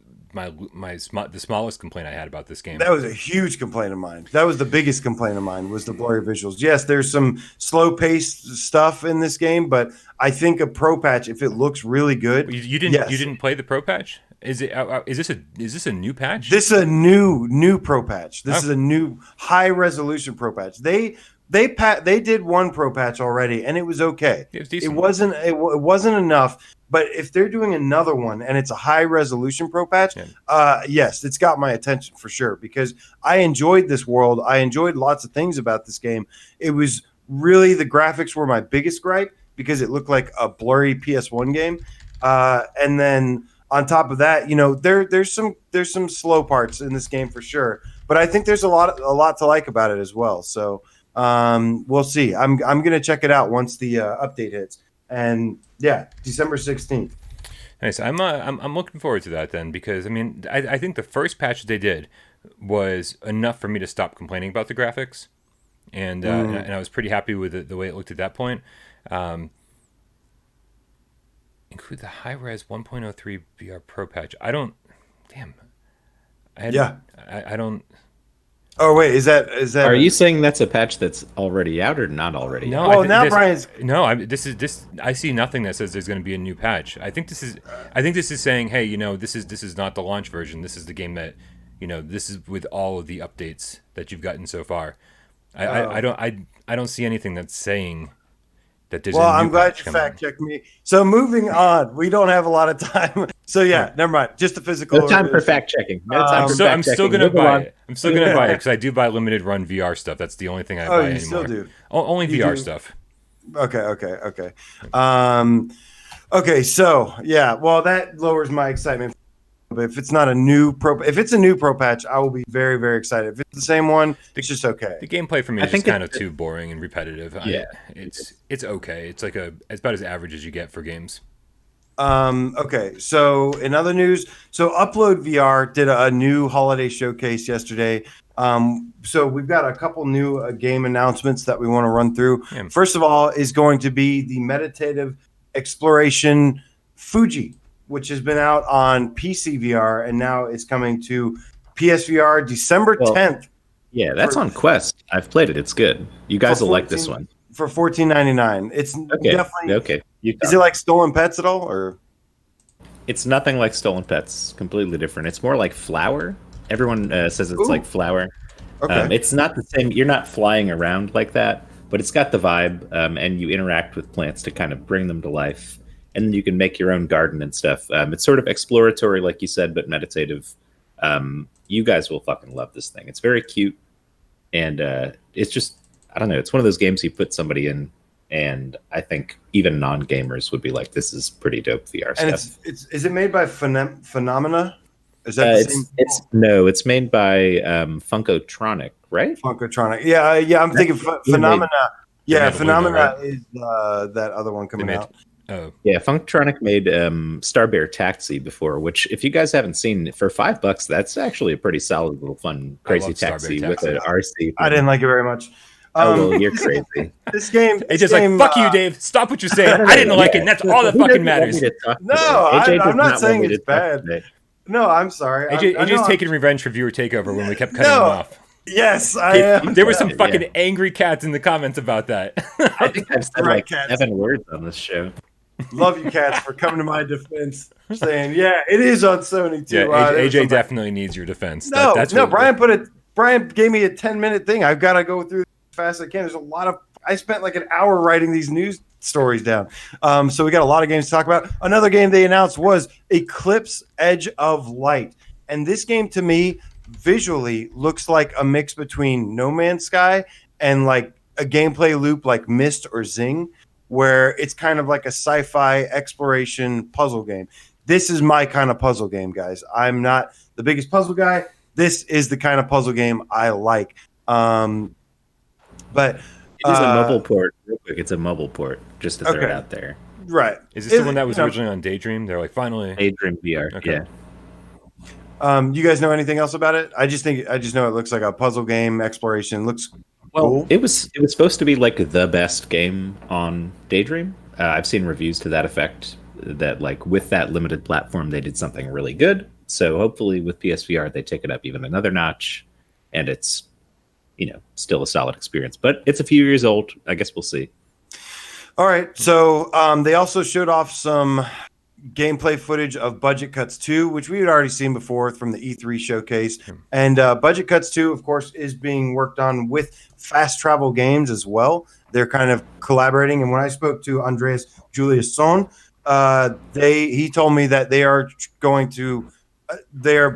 smallest complaint I had about this game. That was a huge complaint of mine. That was the biggest complaint of mine, was the blurry visuals. Yes, there's some slow-paced stuff in this game, but I think a pro patch, if it looks really good, you didn't play the pro patch. Is this a new patch? This is a new pro patch. This is a new high resolution pro patch. They did one pro patch already, and it was okay. It wasn't enough. But if they're doing another one and it's a high resolution pro patch, yes, it's got my attention for sure, because I enjoyed this world. I enjoyed lots of things about this game. It was really, the graphics were my biggest gripe because it looked like a blurry PS1 game, and then. On top of that, there's some slow parts in this game for sure, but I think there's a lot to like about it as well. So we'll see. I'm gonna check it out once the update hits, and December 16th. Nice. I'm looking forward to that then, because I think the first patch they did was enough for me to stop complaining about the graphics, and I was pretty happy with the way it looked at that point. Include the high-res 1.03 VR Pro patch. I don't. Oh wait, is that? Are you saying that's a patch that's already out or not already? No. Out? Well, Brian's. No, this is. I see nothing that says there's going to be a new patch. I think this is saying, hey, this is not the launch version. This is the game that, this is with all of the updates that you've gotten so far. I don't see anything that's saying. Well, I'm glad you fact-checked me. So moving on, we don't have a lot of time. So never mind. Just the physical. No time for fact-checking. I'm still going to buy it. I'm still going to buy it because I do buy limited run VR stuff. That's the only thing I buy anymore. Still do? Only VR stuff. Okay. Okay. So well, that lowers my excitement. But if it's not a new if it's a new pro patch, I will be very, very excited. If it's the same one, it's just okay. The gameplay for me is just kind of too boring and repetitive. It's okay. It's it's about as average as you get for games. Okay. So in other news, Upload VR did a new holiday showcase yesterday. So we've got a couple new game announcements that we want to run through. Yeah. First of all is going to be the meditative exploration Fuji, which has been out on PC VR, and now it's coming to PSVR December 10th. Yeah, that's on Quest. I've played it. It's good. You guys will like this one. For $14.99. It's definitely... Okay. Is it like Stolen Pets at all? Or it's nothing like Stolen Pets. Completely different. It's more like Flower. Everyone says it's like Flower. Okay. It's not the same. You're not flying around like that, but it's got the vibe, and you interact with plants to kind of bring them to life. And you can make your own garden and stuff. It's sort of exploratory, like you said, but meditative. You guys will fucking love this thing. It's very cute. And it's just, I don't know, it's one of those games you put somebody in, and I think even non-gamers would be like, this is pretty dope VR stuff. And is it made by Phenomena? Is that the same? It's made by Funkotronic, right? Funkotronic. Yeah, I'm thinking Phenomena. Yeah, Phenomena is that other one coming out. Oh yeah, Funktronic made Star Bear Taxi before, which if you guys haven't seen, for $5, that's actually a pretty solid little fun crazy taxi with an RC. I didn't like it very much. Well, you're crazy. This game, it's just like fuck you, Dave. Stop what you're saying. I didn't like it. And that's all that fucking matters. No, I'm not saying it's bad. No, I'm sorry. AJ's taking revenge for viewer takeover when we kept cutting him off. Yes, I am. There were some fucking angry cats in the comments about that. I think I've said like 7 words on this show. Love you, cats, for coming to my defense, saying, "Yeah, it is on Sony too." Yeah, AJ definitely needs your defense. No, Brian gave me a 10-minute thing. I've got to go through fast as I can. There's a lot of. I spent like an hour writing these news stories down. So we got a lot of games to talk about. Another game they announced was Eclipse Edge of Light. And this game to me visually looks like a mix between No Man's Sky and like a gameplay loop like Myst or Zing, where it's kind of like a sci-fi exploration puzzle game. This is my kind of puzzle game, guys. I'm not the biggest puzzle guy. This is the kind of puzzle game I like. But it is a mobile port. Real quick, it's a mobile port, just to throw it out there. Right. Is this the one that was originally on Daydream? They're like, finally. Daydream VR, okay. Yeah. You guys know anything else about it? I just know it looks like a puzzle game exploration. Looks cool. It was supposed to be like the best game on Daydream. I've seen reviews to that effect, that like with that limited platform, they did something really good. So hopefully with PSVR, they take it up even another notch, and it's, still a solid experience. But it's a few years old. I guess we'll see. All right. So they also showed off some gameplay footage of Budget Cuts 2, which we had already seen before from the E3 showcase. And Budget Cuts 2, of course, is being worked on with Fast Travel Games as well. They're kind of collaborating. And when I spoke to Andreas Juliusson, he told me that they are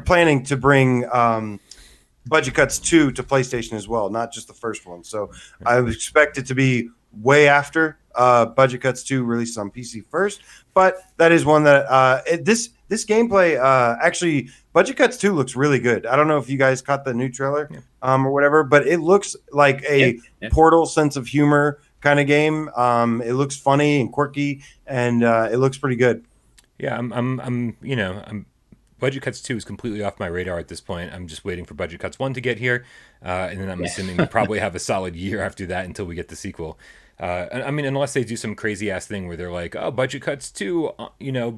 planning to bring Budget Cuts 2 to PlayStation as well, not just the first one. So I expect it to be way after Budget Cuts 2 releases on PC first. But that is one that this gameplay actually, Budget Cuts 2 looks really good. I don't know if you guys caught the new trailer or whatever, but it looks like a Portal sense of humor kind of game. It looks funny and quirky, and it looks pretty good. Yeah, I'm Budget Cuts 2 is completely off my radar at this point. I'm just waiting for Budget Cuts 1 to get here, and then I'm assuming we'll probably have a solid year after that until we get the sequel. I mean, unless they do some crazy ass thing where they're like, "Oh, Budget Cuts 2,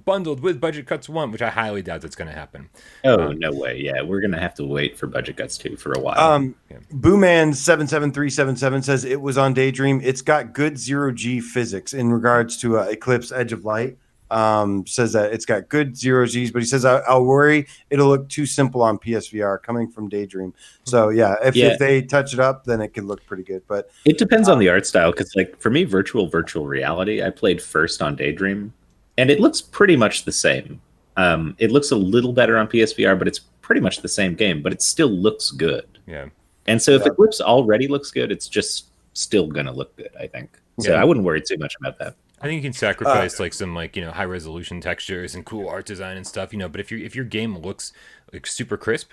bundled with Budget Cuts 1," which I highly doubt that's going to happen. Oh, no way! Yeah, we're going to have to wait for Budget Cuts 2 for a while. Booman77377 says it was on Daydream. It's got good zero-G physics in regards to Eclipse Edge of Light. Says that it's got good zero Gs, but he says I'll worry it'll look too simple on PSVR coming from Daydream. So if they touch it up, then it can look pretty good. But it depends on the art style, because like for me, virtual reality, I played first on Daydream, and it looks pretty much the same. It looks a little better on PSVR, but it's pretty much the same game, but it still looks good. Yeah. And so if Eclipse already looks good, it's just still gonna look good, I think. So I wouldn't worry too much about that. I think you can sacrifice some high resolution textures and cool art design and stuff, but if your game looks like super crisp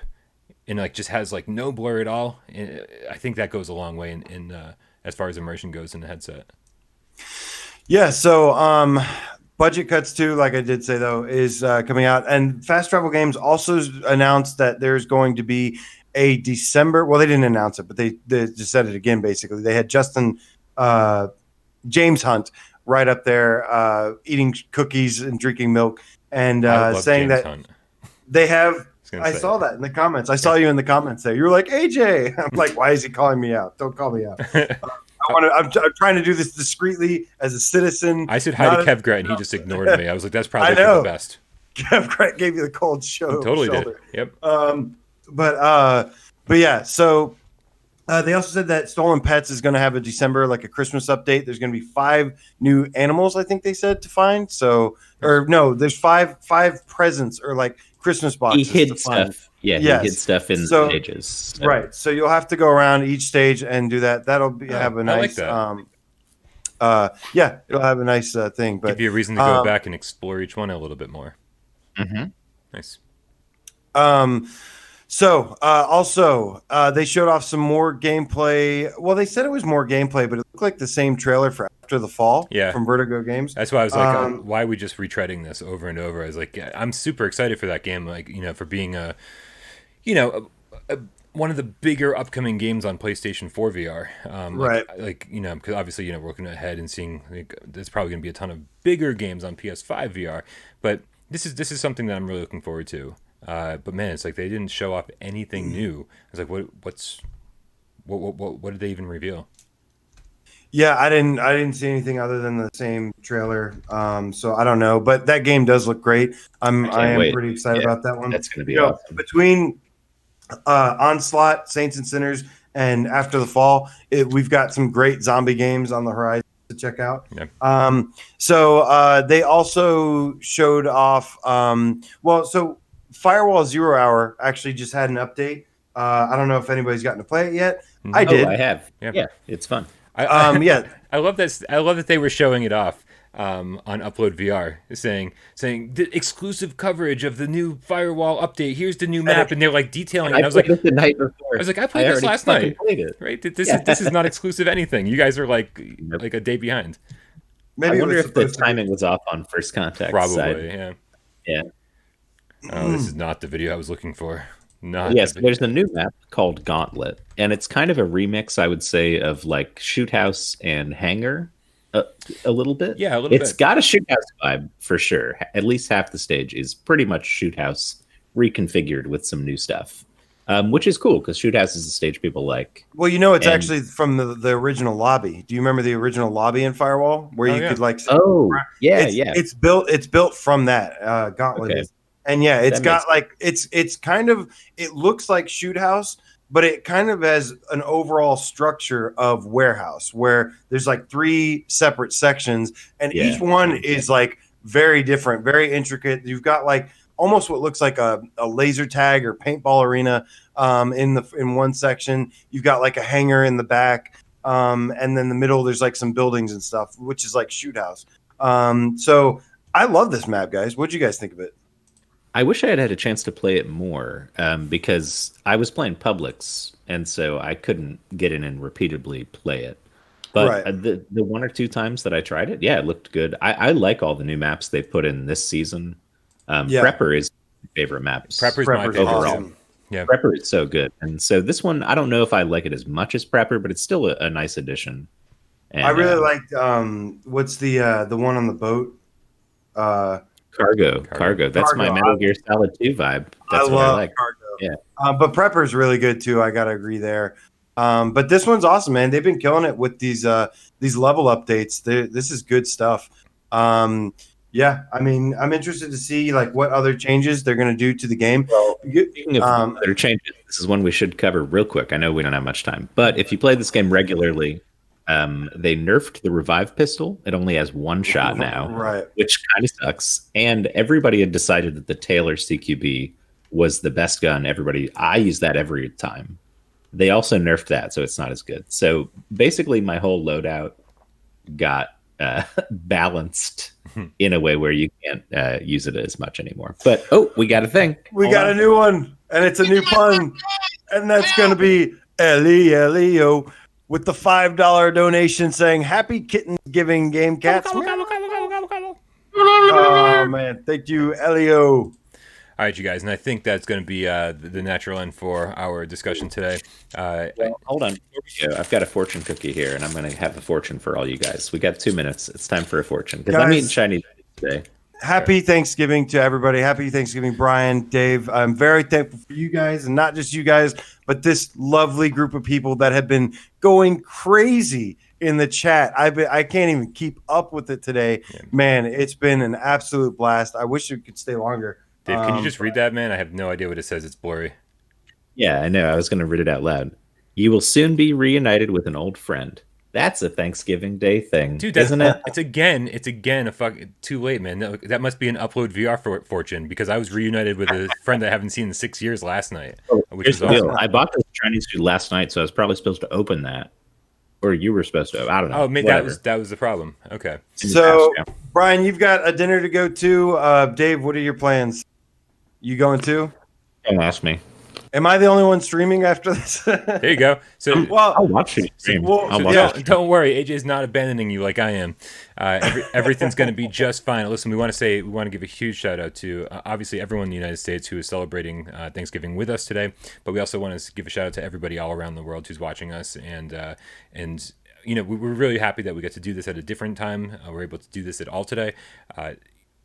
and like just has like no blur at all, I think that goes a long way in as far as immersion goes in the headset. Yeah, so Budget Cuts 2, like I did say though, is coming out, and Fast Travel Games also announced that there's going to be a December. Well, they didn't announce it, but they just said it again. Basically, they had James Hunt right up there eating cookies and drinking milk, and saying James that Hunt. They have. I saw that in the comments. I saw you in the comments there. You were like, AJ. I'm like, why is he calling me out? Don't call me out. I'm trying to do this discreetly as a citizen. I said hi to Kev Gret, and he just ignored me. I was like, that's probably for the best. Kev Gret gave you the cold shoulder. He totally did. Yep. But yeah, so they also said that Stolen Pets is going to have a December, like a Christmas update. There's going to be 5 new animals, I think they said, to find. So, or no, there's five presents or like Christmas boxes. He hid stuff. Yeah, he hid stuff in stages. So. Right. So you'll have to go around each stage and do that. That'll have a nice. I like that. It'll have a nice thing. But give you a reason to go back and explore each one a little bit more. Mm-hmm. Nice. So also they showed off some more gameplay. Well, they said it was more gameplay, but it looked like the same trailer for After the Fall from Vertigo Games. That's why I was like, why are we just retreading this over and over? I was like, I'm super excited for that game, like, for being one of the bigger upcoming games on PlayStation 4 VR. Right. Because obviously, we're looking ahead and seeing there's probably going to be a ton of bigger games on PS5 VR. But this is something that I'm really looking forward to. But man, it's like they didn't show off anything new. I was like, what did they even reveal? Yeah, I didn't see anything other than the same trailer. So I don't know, but that game does look great. I am pretty excited about that one. That's going to be awesome. Between Onslaught, Saints and Sinners, And after the fall, we've got some great zombie games on the horizon to check out. Yeah. So they also showed off. So Firewall 0 Hour actually just had an update. I don't know if anybody's gotten to play it yet. I did. I have. Yeah, it's fun. Yeah, I love this. I love that they were showing it off on Upload VR, saying the exclusive coverage of the new Firewall update. Here's the new map, and they're like detailing it. I was like, the night before. I was like, I played this last night. Right? This is not exclusive anything. You guys are like a day behind. Maybe I wonder if the timing was off on First Contact. Probably, side. Yeah. Oh, this is not the video I was looking for. There's a new map called Gauntlet, and it's kind of a remix, I would say, of like Shoot House and Hangar a little bit. Yeah, a little bit. It's got a Shoot House vibe for sure. At least half the stage is pretty much Shoot House reconfigured with some new stuff, which is cool because Shoot House is a stage people like. Well, it's actually from the original lobby. Do you remember the original lobby in Firewall where you could like? It's built from that Gauntlet. Okay. And yeah, it's got like it's kind of, it looks like Shoot House, but it kind of has an overall structure of warehouse where there's like 3 separate sections, and each one is like very different, very intricate. You've got like almost what looks like a laser tag or paintball arena in one section. You've got like a hangar in the back, and then the middle there's like some buildings and stuff, which is like Shoot House. So I love this map, guys. What'd you guys think of it? I wish I had had a chance to play it more because I was playing Publix, and so I couldn't get in and repeatedly play it. But the 1 or 2 times that I tried it, it looked good. I like all the new maps they've put in this season. Prepper is my favorite map. Prepper's my favorite overall. Awesome. Yeah, Prepper is so good, and so this one I don't know if I like it as much as Prepper, but it's still a nice addition. And, I really liked what's the one on the boat? Cargo. That's my Metal Gear Solid 2 vibe. That's what I like. Cargo. Yeah. But Prepper's really good too. I gotta agree there. But this one's awesome, man. They've been killing it with these level updates. This is good stuff. Yeah, I mean, I'm interested to see like what other changes they're going to do to the game. Well, speaking of other changes, this is one we should cover real quick. I know we don't have much time, but if you play this game regularly, they nerfed the revive pistol. It only has 1 shot now, which kind of sucks. And everybody had decided that the Taylor CQB was the best gun. I use that every time. They also nerfed that, so it's not as good. So basically, my whole loadout got balanced in a way where you can't use it as much anymore. But we got a thing. We got a new one, and it's a new pun, and that's going to be Elio with the $5 donation saying "Happy Kitten Giving Gamecast." Oh man, thank you, Elio. All right, you guys, and I think that's going to be the natural end for our discussion today. Hold on. I've got a fortune cookie here, and I'm going to have a fortune for all you guys. We got 2 minutes. It's time for a fortune because I'm eating Chinese today. Happy Thanksgiving to everybody. Happy Thanksgiving, Brian, Dave. I'm very thankful for you guys, and not just you guys, but this lovely group of people that have been going crazy in the chat. I can't even keep up with it today. Yeah. Man, it's been an absolute blast. I wish it could stay longer. Dave, can you just read that, man? I have no idea what it says. It's blurry. Yeah, I know. I was going to read it out loud. You will soon be reunited with an old friend. That's a Thanksgiving Day thing, dude. Isn't it? It's again a too late, man. That must be an Upload VR fortune because I was reunited with a friend that I haven't seen in 6 years last night. Which is awesome. I bought this Chinese food last night, so I was probably supposed to open that, or you were supposed to. I don't know. Oh, maybe that was the problem. Okay. So, Brian, you've got a dinner to go to. Dave, what are your plans? You going to? Don't ask me. Am I the only one streaming after this? There you go. So, I'll watch you stream. Don't worry, AJ's not abandoning you like I am. Everything's going to be just fine. Listen, we want to give a huge shout out to obviously everyone in the United States who is celebrating Thanksgiving with us today, but we also want to give a shout out to everybody all around the world who's watching us, and we're really happy that we get to do this at a different time. We're able to do this at all today.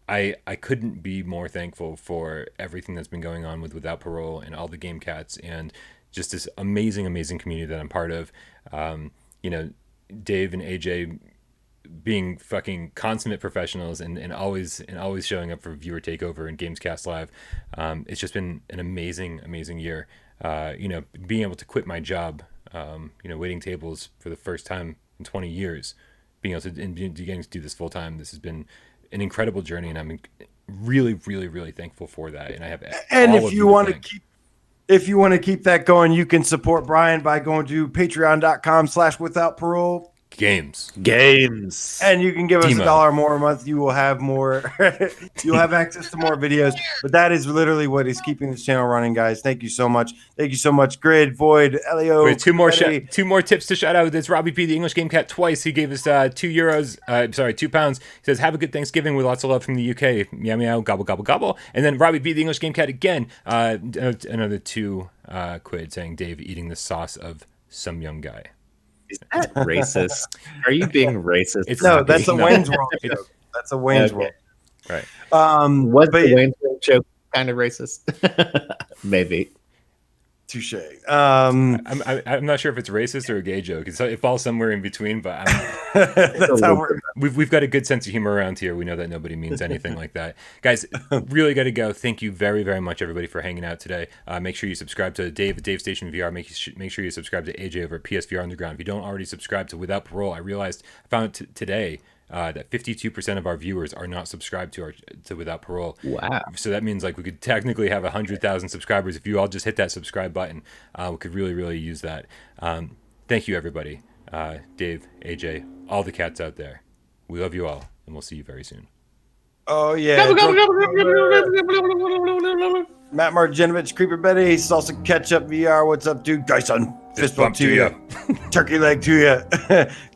I couldn't be more thankful for everything that's been going on with Without Parole and all the Game Cats and just this amazing community that I'm part of. Dave and AJ being fucking consummate professionals and always showing up for Viewer Takeover and Gamescast Live. It's just been an amazing year. being able to quit my job, waiting tables for the first time in 20 years, being able to and getting to do this full time. This has been an incredible journey, and I'm really, really, really thankful for that. And I have if you want to keep that going, you can support Bryan by going to patreon.com/withoutparole. Games, and you can give us $1 more a month. You will have more. You'll have access to more videos. But that is literally what is keeping this channel running, guys. Thank you so much. Thank you so much, Grid, Void, Elio. Wait, two more tips to shout out. It's Robbie P, the English Game Cat, twice. He gave us £2. He says, "Have a good Thanksgiving with lots of love from the UK." Meow meow, gobble gobble gobble. And then Robbie P, the English Game Cat, again, another £2 saying, "Dave eating the sauce of some young guy." Is that racist? Are you being racist? That's a Wayne's World joke. That's a Wayne's World. Right. Was the Wayne's World joke kind of racist? Maybe. Touche. I'm not sure if it's racist or a gay joke. It falls somewhere in between, but we've got a good sense of humor around here. We know that nobody means anything like that. Guys, really got to go. Thank you very, very much, everybody, for hanging out today. Make sure you subscribe to Dave Station VR. Make sure you subscribe to AJ over at PSVR Underground. If you don't already subscribe to Without Parole, I found today that 52% of our viewers are not subscribed to Without Parole. Wow! So that means we could technically have 100,000 subscribers if you all just hit that subscribe button. We could really, really use that. Thank you, everybody. Dave, AJ, all the cats out there. We love you all, and we'll see you very soon. Oh yeah. Matt Marginovich, Creeper Betty, Salsa Ketchup VR. What's up, dude? Dyson, fist bump to you. Turkey leg to you.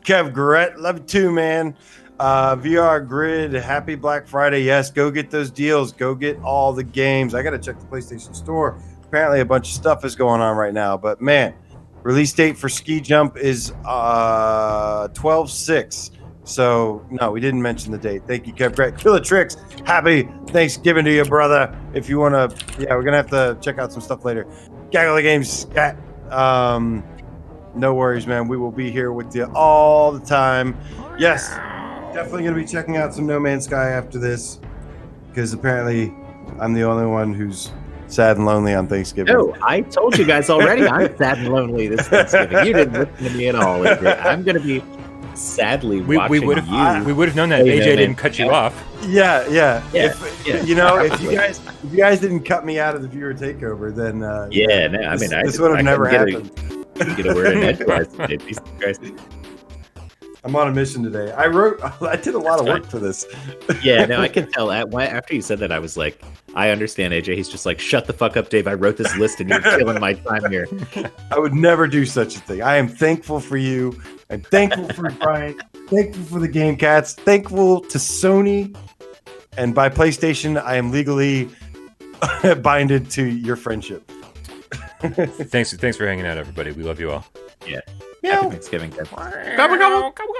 Kev Garrett, love you too, man. VR Grid, happy Black Friday. Yes, go get those deals. Go get all the games. I got to check the PlayStation Store. Apparently a bunch of stuff is going on right now. But, man, release date for Ski Jump is 12/6. So, no, we didn't mention the date. Thank you, Kev Grant. Killer Tricks, happy Thanksgiving to you, brother. If you want to, we're going to have to check out some stuff later. Gaggle the Games, Scat. No worries, man. We will be here with you all the time. Yes, definitely going to be checking out some No Man's Sky after this, because apparently I'm the only one who's sad and lonely on Thanksgiving. No, I told you guys already. I'm sad and lonely this Thanksgiving. You didn't listen to me at all. I'm going to be sadly watching we would have known that AJ didn't cut you off. Yeah. If you guys didn't cut me out of the viewer takeover, then this would have never happened. Get a word in edgewise today. I'm on a mission today. I did a lot of work for this. Yeah, no, I can tell. After you said that, I was like, I understand, AJ. He's just like, shut the fuck up, Dave. I wrote this list and you're killing my time here. I would never do such a thing. I am thankful for you. I'm thankful for Bryan. Thankful for the Game Cats. Thankful to Sony. And by PlayStation, I am legally binded to your friendship. Thanks for hanging out, everybody. We love you all. Yeah. Happy Thanksgiving, guys. Gobble, gobble, gobble, gobble.